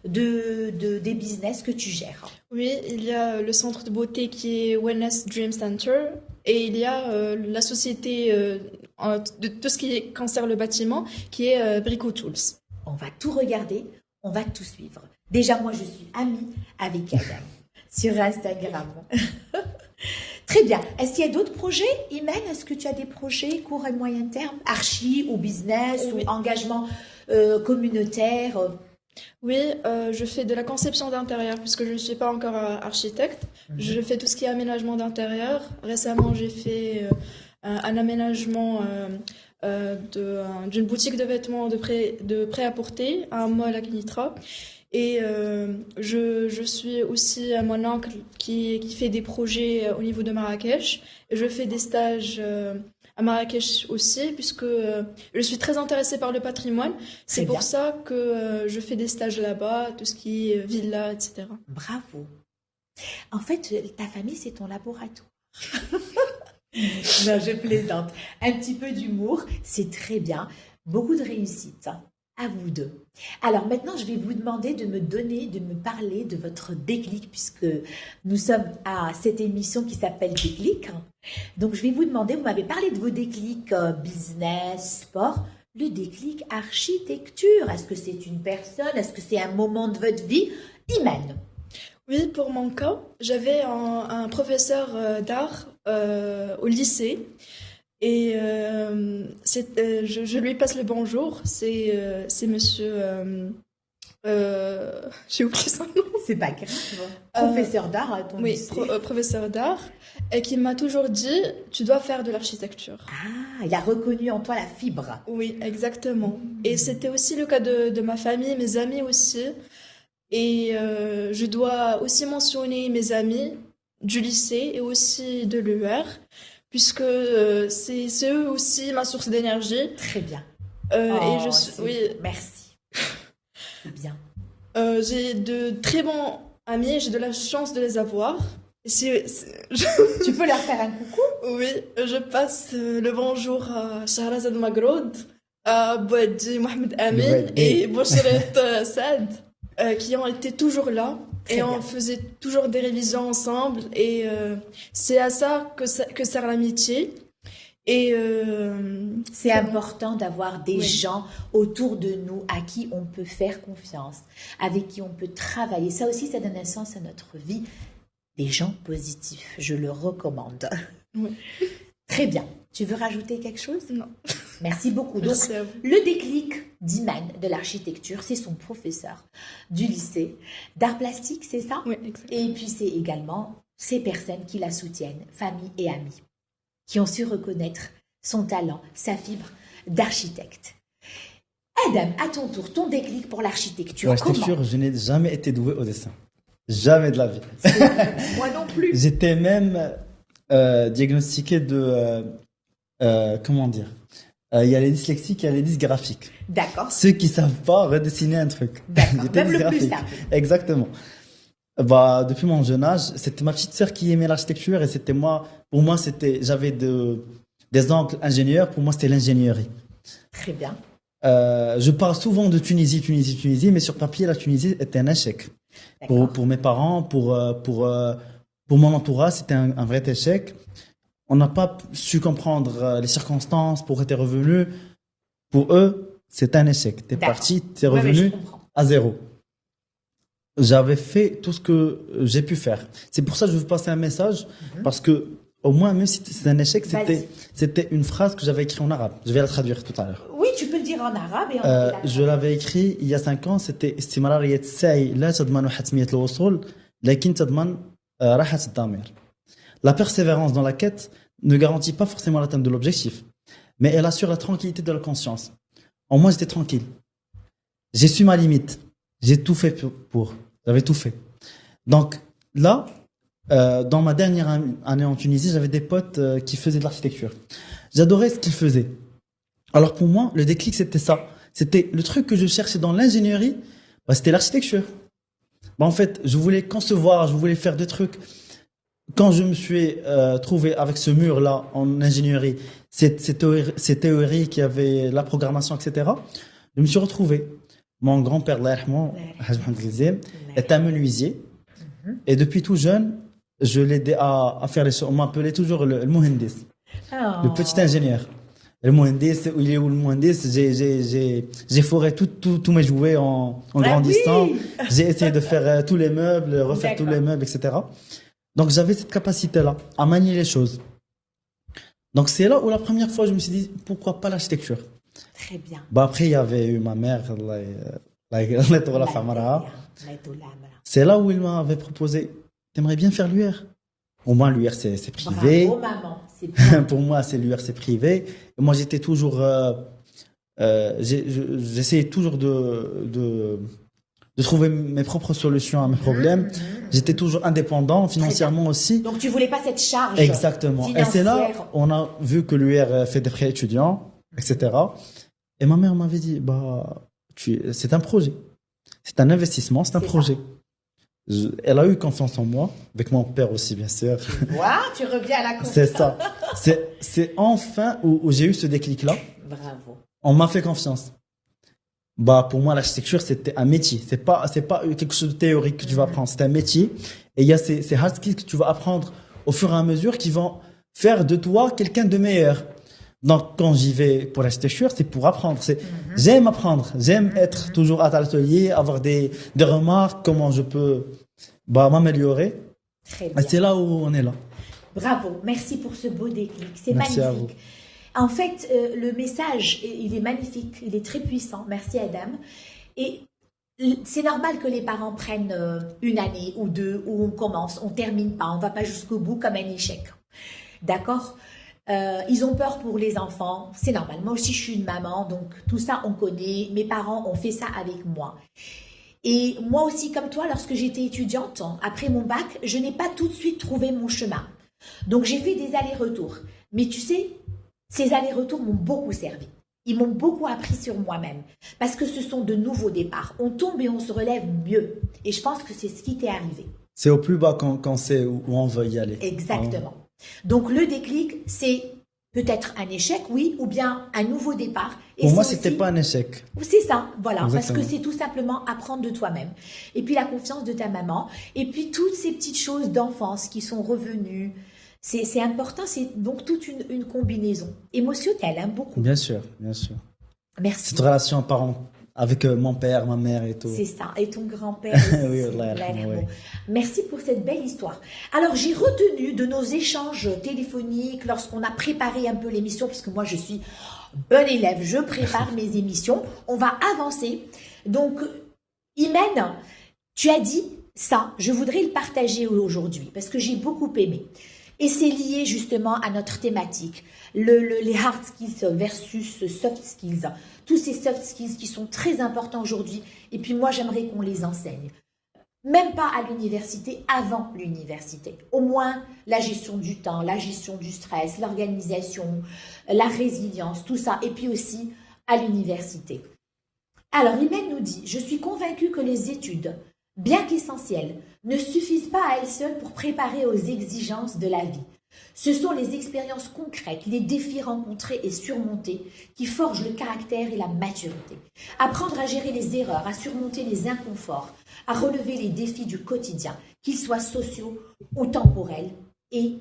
S1: des business que tu gères?
S2: Oui, il y a le centre de beauté qui est Wellness Dream Center et il y a la société de tout ce qui concerne le bâtiment qui est Brico Tools.
S1: On va tout regarder, on va tout suivre. Déjà, moi, je suis amie avec Adam sur Instagram. Très bien. Est-ce qu'il y a d'autres projets, Imen? Est-ce que tu as des projets court et moyen terme, archi ou business ou engagement communautaire?
S2: Oui, je fais de la conception d'intérieur puisque je ne suis pas encore architecte. Je fais tout ce qui est aménagement d'intérieur. Récemment, j'ai fait un aménagement d'une boutique de vêtements de prêt-à-porter à un mall à Kenitra. Et je suis aussi mon oncle qui fait des projets au niveau de Marrakech. Je fais des stages à Marrakech aussi, puisque je suis très intéressée par le patrimoine. C'est pour ça que je fais des stages là-bas, tout ce qui est villa, etc.
S1: Bravo. En fait, ta famille, c'est ton laboratoire. Non, je plaisante. Un petit peu d'humour, c'est très bien. Beaucoup de réussite. À vous deux. Alors maintenant, je vais vous demander de me parler de votre déclic, puisque nous sommes à cette émission qui s'appelle Déclic. Donc, je vais vous demander, vous m'avez parlé de vos déclics business, sport, le déclic architecture. Est-ce que c'est une personne? Est-ce que c'est un moment de votre vie? Imen.
S2: Oui, pour mon cas, j'avais un professeur d'art au lycée. Et je lui passe le bonjour. C'est monsieur. J'ai oublié son nom.
S1: C'est pas grave. Professeur d'art à ton lycée.
S2: Oui, professeur d'art. Et qui m'a toujours dit tu dois faire de l'architecture.
S1: Ah, il a reconnu en toi la fibre.
S2: Oui, exactement. Et c'était aussi le cas de ma famille, mes amis aussi. Et je dois aussi mentionner mes amis du lycée et aussi de l'UR. Puisque c'est eux aussi ma source d'énergie.
S1: Très bien.
S2: Oui.
S1: Merci. C'est bien.
S2: J'ai de très bons amis, j'ai de la chance de les avoir.
S1: Tu peux leur faire un coucou?
S2: Oui, je passe le bonjour à Shahrazad Magroud, à Bouadji Mohamed Amin et Boucheret Saad, qui ont été toujours là. Et on faisait toujours des révisions ensemble. Et c'est à ça que sert l'amitié. Et
S1: c'est important d'avoir des gens autour de nous à qui on peut faire confiance, avec qui on peut travailler. Ça aussi, ça donne un sens à notre vie. Des gens positifs, je le recommande.
S2: Oui.
S1: Très bien. Tu veux rajouter quelque chose?
S2: Non.
S1: Merci beaucoup. Donc, le déclic d'Iman de l'architecture, c'est son professeur du lycée d'art plastique, c'est ça?
S2: Oui, exactement.
S1: Et puis, c'est également ces personnes qui la soutiennent, famille et amis, qui ont su reconnaître son talent, sa fibre d'architecte. Adam, à ton tour, ton déclic pour l'architecture.
S3: L'architecture, je n'ai jamais été doué au dessin. Jamais de la vie.
S1: Moi non plus.
S3: J'étais même diagnostiqué de... comment dire, Il y a les dyslexiques, il y a les dysgraphiques.
S1: D'accord.
S3: Ceux qui savent pas redessiner un truc.
S1: D'accord.
S3: J'étais
S1: Même le plus
S3: dysgraphique.
S1: simple.
S3: Exactement. Bah, depuis mon jeune âge, c'était ma petite sœur qui aimait l'architecture et c'était moi, pour moi, j'avais des angles ingénieurs, pour moi, c'était l'ingénierie.
S1: Très bien.
S3: Je parle souvent de Tunisie, mais sur papier, la Tunisie était un échec.
S1: D'accord.
S3: Pour mes parents, pour mon entourage, c'était un vrai échec. On n'a pas su comprendre les circonstances pour être revenu. Pour eux, c'est un échec. T'es
S1: D'accord.
S3: parti, t'es
S1: Ouais, mais je
S3: revenu
S1: comprends.
S3: à zéro. J'avais fait tout ce que j'ai pu faire. C'est pour ça que je veux passer un message, parce que au moins, même si c'est un échec,
S1: Vas-y.
S3: c'était une phrase que j'avais écrite en arabe. Je vais la traduire tout à l'heure.
S1: Oui, tu peux le dire en arabe et en
S3: Je l'avais écrit il y a 5 ans, c'était استمرارية السعي لا تضمن حتمية الوصول لكن تضمن راحة الضمير. La persévérance dans la quête ne garantit pas forcément l'atteinte de l'objectif, mais elle assure la tranquillité de la conscience. En moi, j'étais tranquille. J'ai su ma limite. J'ai tout fait pour. J'avais tout fait. Donc là, dans ma dernière année en Tunisie, j'avais des potes qui faisaient de l'architecture. J'adorais ce qu'ils faisaient. Alors pour moi, le déclic, c'était ça. C'était le truc que je cherchais dans l'ingénierie, bah, c'était l'architecture. Bah, en fait, je voulais concevoir, je voulais faire des trucs. Quand je me suis trouvé avec ce mur-là en ingénierie, ces théories qui avaient la programmation, etc., je me suis retrouvé. Mon grand-père, Allah yarhamou, Haj Mohamed Ghizem, est un menuisier. Et depuis tout jeune, je l'aidais à faire les choses. On m'appelait toujours le Mohendis, le petit ingénieur. Le Mohendis, il est où le Mohendis? J'ai foré tous mes jouets en grandissant.
S1: Oui.
S3: J'ai essayé de faire tous les meubles, refaire tous
S1: D'accord.
S3: les meubles, etc. Donc j'avais cette capacité-là à manier les choses. Donc c'est là où la première fois je me suis dit pourquoi pas l'architecture.
S1: Très bien.
S3: Bah après il y avait eu ma mère, Allah يطول في عمرها. C'est là où il m'avait proposé, t'aimerais bien faire l'UR? Au moins l'UR c'est privé.
S1: Bravo maman, c'est bien.
S3: Pour moi c'est l'UR c'est privé. Et moi j'étais toujours, j'essayais toujours de trouver mes propres solutions à mes problèmes. J'étais toujours indépendant financièrement aussi.
S1: Donc tu voulais pas cette charge
S3: Exactement. Et c'est là
S1: financière.
S3: on a vu que l'UR fait des prêts étudiants, etc. Et ma mère m'avait dit, bah, c'est un projet. C'est un investissement, c'est un
S1: C'est
S3: projet. Elle a eu confiance en moi, avec mon père aussi, bien sûr.
S1: Tu vois, tu reviens à la confiance.
S3: C'est ça. C'est enfin où j'ai eu ce déclic-là.
S1: Bravo.
S3: On m'a fait confiance. Bah, pour moi, l'architecture, c'était un métier. C'est pas quelque chose de théorique que tu vas apprendre. C'est un métier. Et il y a ces hard skills que tu vas apprendre au fur et à mesure qui vont faire de toi quelqu'un de meilleur. Donc, quand j'y vais pour l'architecture, c'est pour apprendre. J'aime apprendre. J'aime être toujours à l'atelier, avoir des remarques, comment je peux, bah, m'améliorer.
S1: Très
S3: Et
S1: bien.
S3: c'est là où on est là.
S1: Bravo. Merci pour ce beau déclic. C'est
S3: Merci à
S1: magnifique. En fait, le message, il est magnifique. Il est très puissant. Merci Adam. Et c'est normal que les parents prennent une année ou deux où on commence, on termine pas, on va pas jusqu'au bout comme un échec. D'accord? Ils ont peur pour les enfants, c'est normal. Moi aussi, je suis une maman, donc tout ça, on connaît. Mes parents ont fait ça avec moi. Et moi aussi, comme toi, lorsque j'étais étudiante, après mon bac, je n'ai pas tout de suite trouvé mon chemin. Donc, j'ai fait des allers-retours. Mais tu sais, ces allers-retours m'ont beaucoup servi. Ils m'ont beaucoup appris sur moi-même. Parce que ce sont de nouveaux départs. On tombe et on se relève mieux. Et je pense que c'est ce qui t'est arrivé.
S3: C'est au plus bas qu'on sait où on veut y aller.
S1: Exactement. Donc, le déclic, c'est peut-être un échec, oui, ou bien un nouveau départ. Et
S3: Pour moi,
S1: c'est
S3: c'était
S1: aussi-
S3: pas un échec.
S1: C'est ça, voilà,
S3: Exactement.
S1: parce que c'est tout simplement apprendre de toi-même. Et puis la confiance de ta maman, et puis toutes ces petites choses d'enfance qui sont revenues. C'est important, c'est donc toute une combinaison émotionnelle, hein, beaucoup.
S3: Bien sûr, bien sûr.
S1: Merci.
S3: Cette relation parent avec mon père, ma mère et tout.
S1: C'est ça, et ton grand-père
S3: Oui,
S1: aussi,
S3: Allah
S1: Allah
S3: yarhamou,
S1: yarhamou.
S3: oui.
S1: Merci pour cette belle histoire. Alors, j'ai retenu de nos échanges téléphoniques lorsqu'on a préparé un peu l'émission, puisque moi, je suis bonne élève, je prépare mes émissions. On va avancer. Donc, Imen, tu as dit ça, je voudrais le partager aujourd'hui, parce que j'ai beaucoup aimé. Et c'est lié justement à notre thématique, les hard skills versus soft skills. Tous ces soft skills qui sont très importants aujourd'hui. Et puis moi, j'aimerais qu'on les enseigne. même pas à l'université, avant l'université. Au moins, la gestion du temps, la gestion du stress, l'organisation, la résilience, tout ça. Et puis aussi à l'université. Alors, Imen nous dit, je suis convaincue que les études, bien qu'essentielles, ne suffisent pas à elles seules pour préparer aux exigences de la vie. Ce sont les expériences concrètes, les défis rencontrés et surmontés qui forgent le caractère et la maturité. Apprendre à gérer les erreurs, à surmonter les inconforts, à relever les défis du quotidien, qu'ils soient sociaux ou temporels, est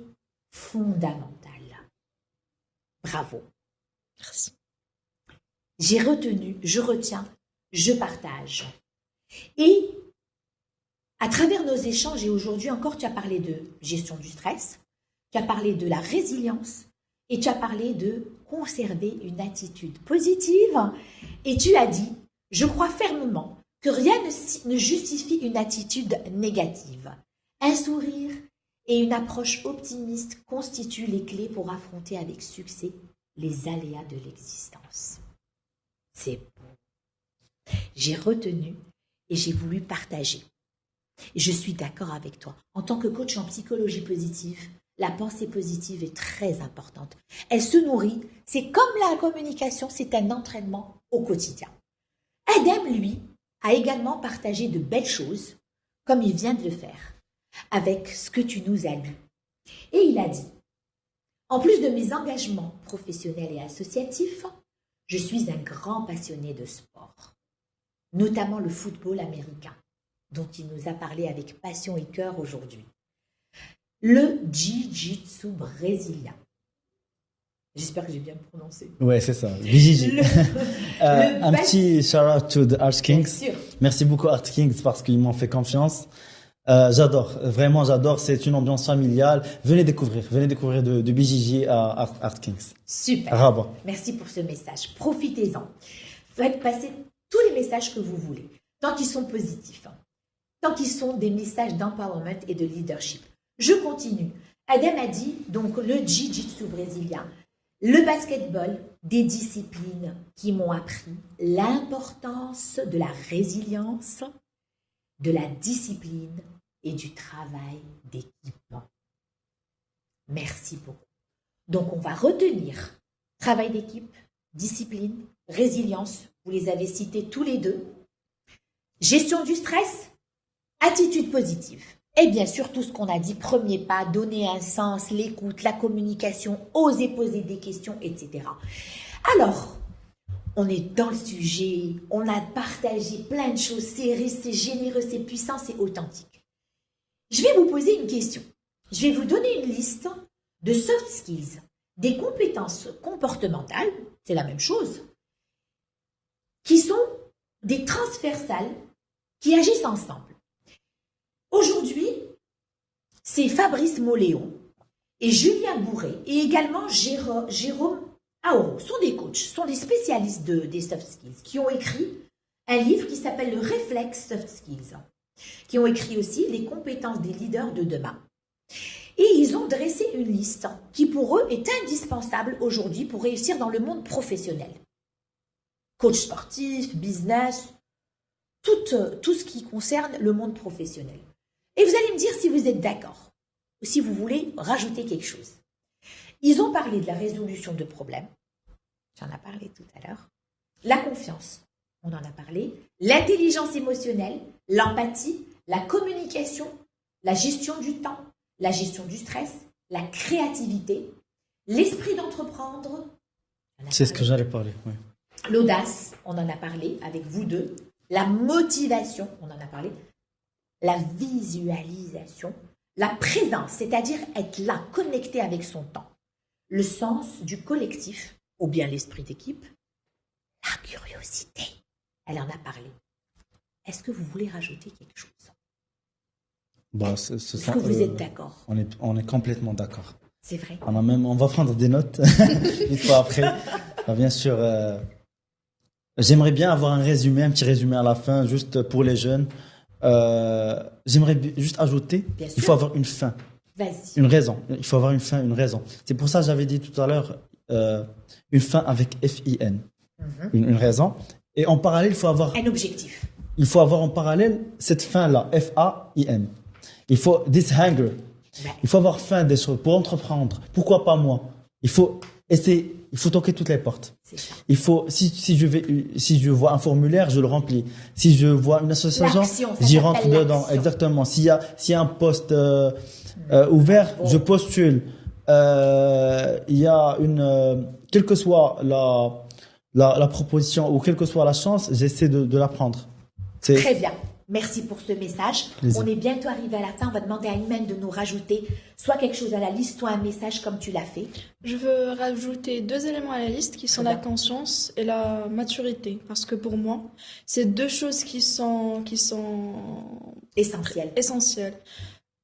S1: fondamental. Bravo.
S2: Merci.
S1: J'ai retenu, je retiens, je partage. Et à travers nos échanges, et aujourd'hui encore, tu as parlé de gestion du stress, tu as parlé de la résilience et tu as parlé de conserver une attitude positive. Et tu as dit, je crois fermement que rien ne justifie une attitude négative. Un sourire et une approche optimiste constituent les clés pour affronter avec succès les aléas de l'existence. C'est beau. J'ai retenu et j'ai voulu partager. Et je suis d'accord avec toi. En tant que coach en psychologie positive, la pensée positive est très importante. Elle se nourrit, c'est comme la communication, c'est un entraînement au quotidien. Adam, lui, a également partagé de belles choses, comme il vient de le faire, avec ce que tu nous as lu. Et il a dit, en plus de mes engagements professionnels et associatifs, je suis un grand passionné de sport, notamment le football américain, dont il nous a parlé avec passion et cœur aujourd'hui. Le jiu-jitsu brésilien. J'espère que j'ai bien prononcé.
S3: Ouais, c'est ça. BJJ. Un petit shout-out to the Art Kings. Merci beaucoup Art Kings parce qu'ils m'ont fait confiance. J'adore, vraiment j'adore. C'est une ambiance familiale. Venez découvrir de BJJ à Art Kings.
S1: Super.
S3: Rabat.
S1: Merci pour ce message. Profitez-en. Faites passer tous les messages que vous voulez, tant qu'ils sont positifs, tant qu'ils sont des messages d'empowerment et de leadership. Je continue. Adam a dit, donc, le jiu-jitsu brésilien, le basketball, des disciplines qui m'ont appris l'importance de la résilience, de la discipline et du travail d'équipe. Merci beaucoup. Donc, on va retenir travail d'équipe, discipline, résilience, vous les avez cités tous les deux, gestion du stress, attitude positive. Et bien sûr, tout ce qu'on a dit, premier pas, donner un sens, l'écoute, la communication, oser poser des questions, etc. Alors, on est dans le sujet, on a partagé plein de choses, c'est resté généreux, c'est puissant, c'est authentique. Je vais vous poser une question. Je vais vous donner une liste de soft skills, des compétences comportementales, c'est la même chose, qui sont des transversales, qui agissent ensemble. Aujourd'hui, c'est Fabrice Moléon et Julien Bourret et également Jérôme Aoro sont des coachs, sont des spécialistes des soft skills qui ont écrit un livre qui s'appelle Le Réflexe Soft Skills, qui ont écrit aussi Les compétences des leaders de demain. Et ils ont dressé une liste qui pour eux est indispensable aujourd'hui pour réussir dans le monde professionnel. Coach sportif, business, tout ce qui concerne le monde professionnel. Et vous allez me dire si vous êtes d'accord ou si vous voulez rajouter quelque chose. Ils ont parlé de la résolution de problèmes, j'en ai parlé tout à l'heure, la confiance, on en a parlé, l'intelligence émotionnelle, l'empathie, la communication, la gestion du temps, la gestion du stress, la créativité, l'esprit d'entreprendre.
S3: C'est ce que j'allais parler, oui.
S1: L'audace, on en a parlé avec vous deux, la motivation, on en a parlé, la visualisation, la présence, c'est-à-dire être là, connecté avec son temps, le sens du collectif, ou bien l'esprit d'équipe, la curiosité, elle en a parlé. Est-ce que vous voulez rajouter quelque chose?
S3: Bah,
S1: Est-ce que vous êtes d'accord?
S3: On est complètement d'accord.
S1: C'est vrai.
S3: On va prendre des notes une fois après. Bah, bien sûr, j'aimerais bien avoir un petit résumé à la fin, juste pour les jeunes. J'aimerais juste ajouter, il faut avoir une fin, une raison. Il faut avoir une fin, une raison. C'est pour ça que j'avais dit tout à l'heure une fin avec FIN, une raison. Et en parallèle, il faut avoir
S1: un objectif.
S3: il faut avoir en parallèle cette fin-là, F-A-I-M. Il faut this hunger.
S1: Ouais.
S3: Il faut avoir faim des choses pour entreprendre. Pourquoi pas moi? Il faut essayer, il faut toquer toutes les portes.
S1: C'est ça.
S3: Il faut, si je vois un formulaire, je le remplis. Si je vois une association,
S1: L'action, ça
S3: j'y
S1: s'appelle
S3: rentre dedans.
S1: l'action.
S3: Exactement. S'il y a un poste ouvert,
S1: Bon.
S3: je postule. Il y a quelle que soit la proposition ou quelle que soit la chance, j'essaie de la prendre.
S1: Très bien. Merci pour ce message.
S3: Plaisir.
S1: On est bientôt arrivé à la fin. On va demander à Imen de nous rajouter soit quelque chose à la liste, soit un message comme tu l'as fait.
S2: Je veux rajouter 2 éléments à la liste qui sont
S1: Très
S2: la
S1: bien.
S2: conscience et la maturité. Parce que pour moi, c'est 2 choses qui sont
S1: Essentiel.
S2: essentielles.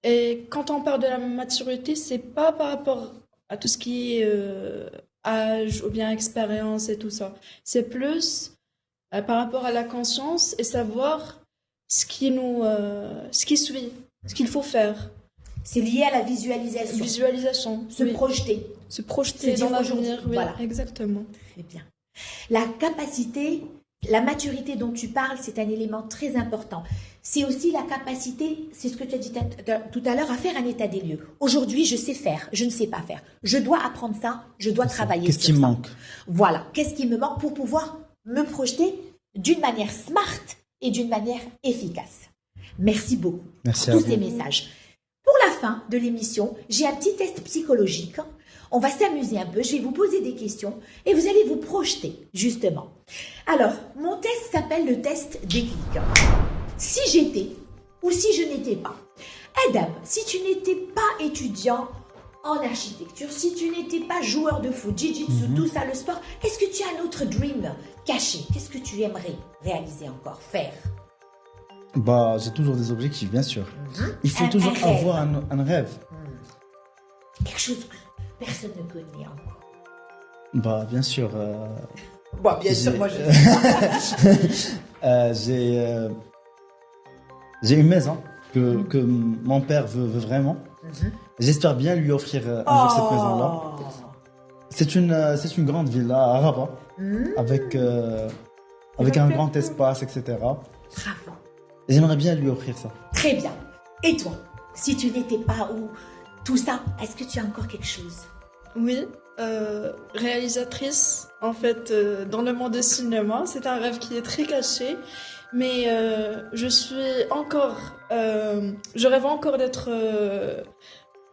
S2: Et quand on parle de la maturité, c'est pas par rapport à tout ce qui est âge ou bien expérience et tout ça. C'est plus par rapport à la conscience et savoir ce qui suit, ce qu'il faut faire.
S1: C'est lié à la visualisation.
S2: Visualisation,
S1: Se
S2: oui.
S1: projeter.
S2: Se projeter
S1: Se dire
S2: dans
S1: aujourd'hui,
S2: l'avenir, oui,
S1: voilà.
S2: exactement.
S1: Très bien. La capacité, la maturité dont tu parles, c'est un élément très important. C'est aussi la capacité, c'est ce que tu as dit tout à l'heure, à faire un état des lieux. Aujourd'hui, je sais faire, je ne sais pas faire. Je dois apprendre ça, je dois travailler
S3: Qu'est-ce
S1: sur
S3: qui me
S1: ça.
S3: manque?
S1: Voilà, qu'est-ce qui me manque pour pouvoir me projeter d'une manière smart et d'une manière efficace. Merci beaucoup
S3: Merci
S1: pour
S3: à
S1: tous
S3: vous.
S1: ces messages. Pour la fin de l'émission, j'ai un petit test psychologique. On va s'amuser un peu, je vais vous poser des questions et vous allez vous projeter, justement. Alors, mon test s'appelle le test déclic. Si j'étais ou si je n'étais pas. Adam, si tu n'étais pas étudiant en architecture, si tu n'étais pas joueur de foot, jiu-jitsu, tout ça, le sport, est-ce que tu as un autre dream caché? Qu'est-ce que tu aimerais réaliser encore, faire?
S3: Bah, j'ai toujours des objectifs, bien sûr. Il faut
S1: Un
S3: toujours
S1: rêve.
S3: avoir un rêve.
S1: Quelque chose que personne ne connaît encore.
S3: Bah, bien sûr.
S1: Bon, bien sûr,
S3: J'ai-
S1: moi je
S3: J'ai une maison que mon père veut vraiment. J'espère bien lui offrir un jour cette maison-là. C'est une grande villa à Rabat, avec un grand espace, etc.
S1: Bravo.
S3: Et j'aimerais bien lui offrir ça.
S1: Très bien. Et toi, si tu n'étais pas où tout ça, est-ce que tu as encore quelque chose?
S2: Oui, réalisatrice, en fait, dans le monde du cinéma. C'est un rêve qui est très caché, mais je rêve encore d'être,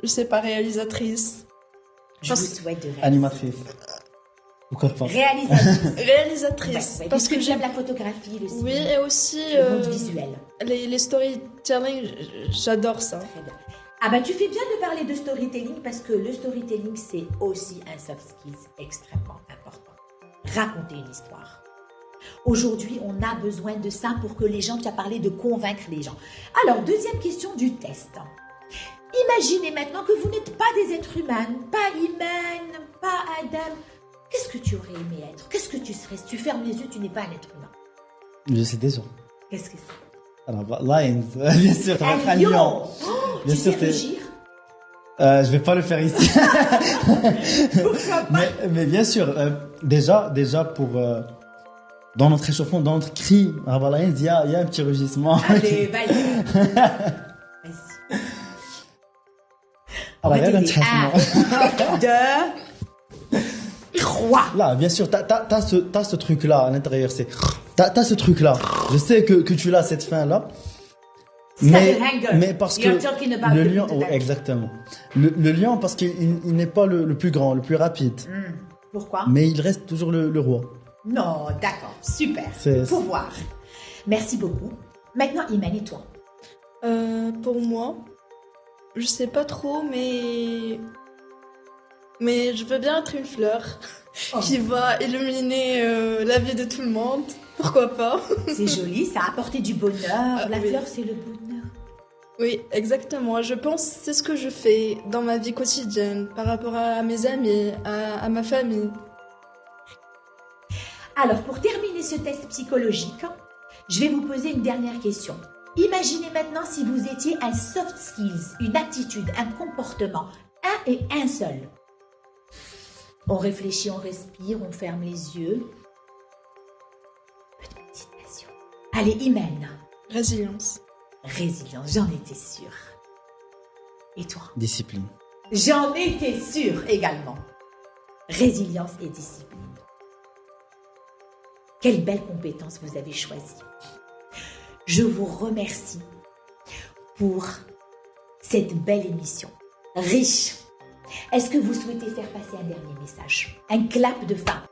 S2: je sais pas, réalisatrice.
S1: Je
S2: Parce-
S1: vous souhaite de rêver.
S3: Animatrice. Pourquoi pas?
S1: Réalisatrice.
S2: Réalisatrice,
S1: Ouais,
S2: parce que
S1: j'aime
S2: j'aime.
S1: la photographie, le
S2: Oui,
S1: cinéma,
S2: et aussi
S1: le monde visuel.
S2: les storytelling, j'adore ça.
S1: Très bien. Ah bah tu fais bien de parler de storytelling parce que le storytelling c'est aussi un soft skills extrêmement important. Raconter une histoire. Aujourd'hui, on a besoin de ça pour que les gens, tu as parlé de convaincre les gens. Alors, deuxième question du test. Imaginez maintenant que vous n'êtes pas des êtres humains, pas Iman, pas Adam. Qu'est-ce que tu aurais aimé être? Qu'est-ce que tu serais? Si tu fermes les yeux, tu n'es pas un être humain.
S3: Je sais déjà.
S1: Qu'est-ce que c'est?
S3: Alors, bah, Lions, bien sûr, ça va être un lion.
S1: Oh,
S3: Bien
S1: tu
S3: sûr,
S1: sais
S3: t'es-
S1: rugir?
S3: Je vais pas le faire ici.
S1: Pourquoi pas?
S3: mais bien sûr, déjà pour dans notre échauffement, dans notre cri, Rabat Lions, il y a un petit rugissement.
S1: Allez, vas-y. Vas-y.
S3: Alors,
S1: On va
S3: regarde un
S1: t'aider.
S3: petit
S1: Un, deux, trois.
S3: Là, bien sûr, t'as ce truc-là à l'intérieur. T'as ce truc-là. Je sais que tu l'as, cette fin-là.
S1: Ça, le hanger.
S3: Mais parce que
S1: You're talking about
S3: le
S1: the
S3: lion,
S1: prototype.
S3: exactement. Le lion, parce qu'il il n'est pas le plus grand, le plus rapide.
S1: Pourquoi?
S3: Mais il reste toujours le roi.
S1: Non, d'accord, super.
S3: C'est-
S1: Pouvoir. Merci beaucoup. Maintenant, Iman et toi.
S2: Pour moi, je sais pas trop, mais je veux bien être une fleur
S1: Oh.
S2: qui va illuminer la vie de tout le monde. Pourquoi pas?
S1: C'est joli, ça a apporté du bonheur. La
S2: oui.
S1: fleur, c'est le bonheur.
S2: Oui, exactement. Je pense que c'est ce que je fais dans ma vie quotidienne par rapport à mes amis, à ma famille.
S1: Alors, pour terminer ce test psychologique, je vais vous poser une dernière question. Imaginez maintenant si vous étiez un soft skills, une attitude, un comportement, un et un seul. On réfléchit, on respire, on ferme les yeux. Peu de méditation. Allez, Imen.
S2: Résilience.
S1: Résilience, j'en étais sûre. Et toi?
S3: Discipline.
S1: J'en étais sûre également. Résilience et discipline. Quelle belle compétence vous avez choisie. Je vous remercie pour cette belle émission, riche. Est-ce que vous souhaitez faire passer un dernier message? Un clap de fin.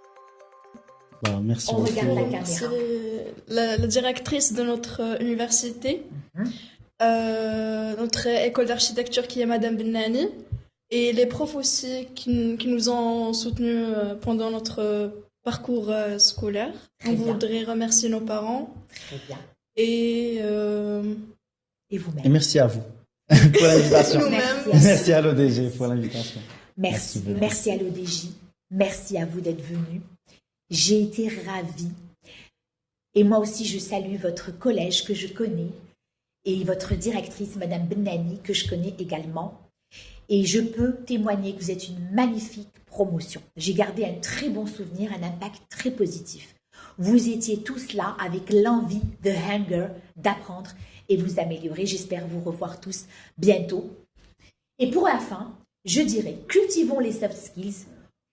S3: Bah, merci
S1: On
S3: beaucoup.
S1: regarde la caméra.
S2: C'est la directrice de notre université, notre école d'architecture qui est Madame Bennani, et les profs aussi qui nous ont soutenus pendant notre parcours scolaire.
S1: Très
S2: On
S1: bien.
S2: voudrait remercier nos parents
S1: Très bien.
S2: et
S3: Et
S1: vous-même.
S3: merci à vous pour l'invitation.
S2: Nous-mêmes.
S3: Merci à l'ODG pour l'invitation.
S1: Merci.
S3: beaucoup.
S1: Merci à l'ODJ. Merci à vous d'être venus. J'ai été ravie. Et moi aussi, je salue votre collège que je connais et votre directrice, Madame Bennani, que je connais également. Et je peux témoigner que vous êtes une magnifique promotion. J'ai gardé un très bon souvenir, un impact très positif. Vous étiez tous là avec l'envie, the hunger, d'apprendre et vous améliorer. J'espère vous revoir tous bientôt. Et pour la fin, je dirais, cultivons les soft skills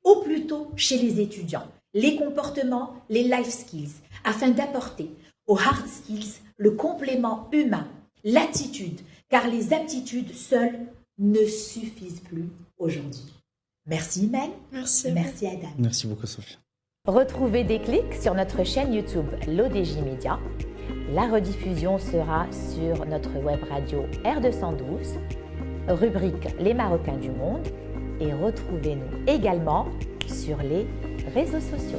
S1: au plus tôt chez les étudiants, les comportements, les life skills, afin d'apporter aux hard skills le complément humain, l'attitude, car les aptitudes seules ne suffisent plus aujourd'hui. Merci Imen,
S2: merci.
S1: merci Adam.
S3: Merci beaucoup, Sophie.
S4: Retrouvez Déclic sur notre chaîne YouTube l'ODJ Média. La rediffusion sera sur notre web radio R212, rubrique Les Marocains du Monde, et retrouvez-nous également sur les réseaux sociaux.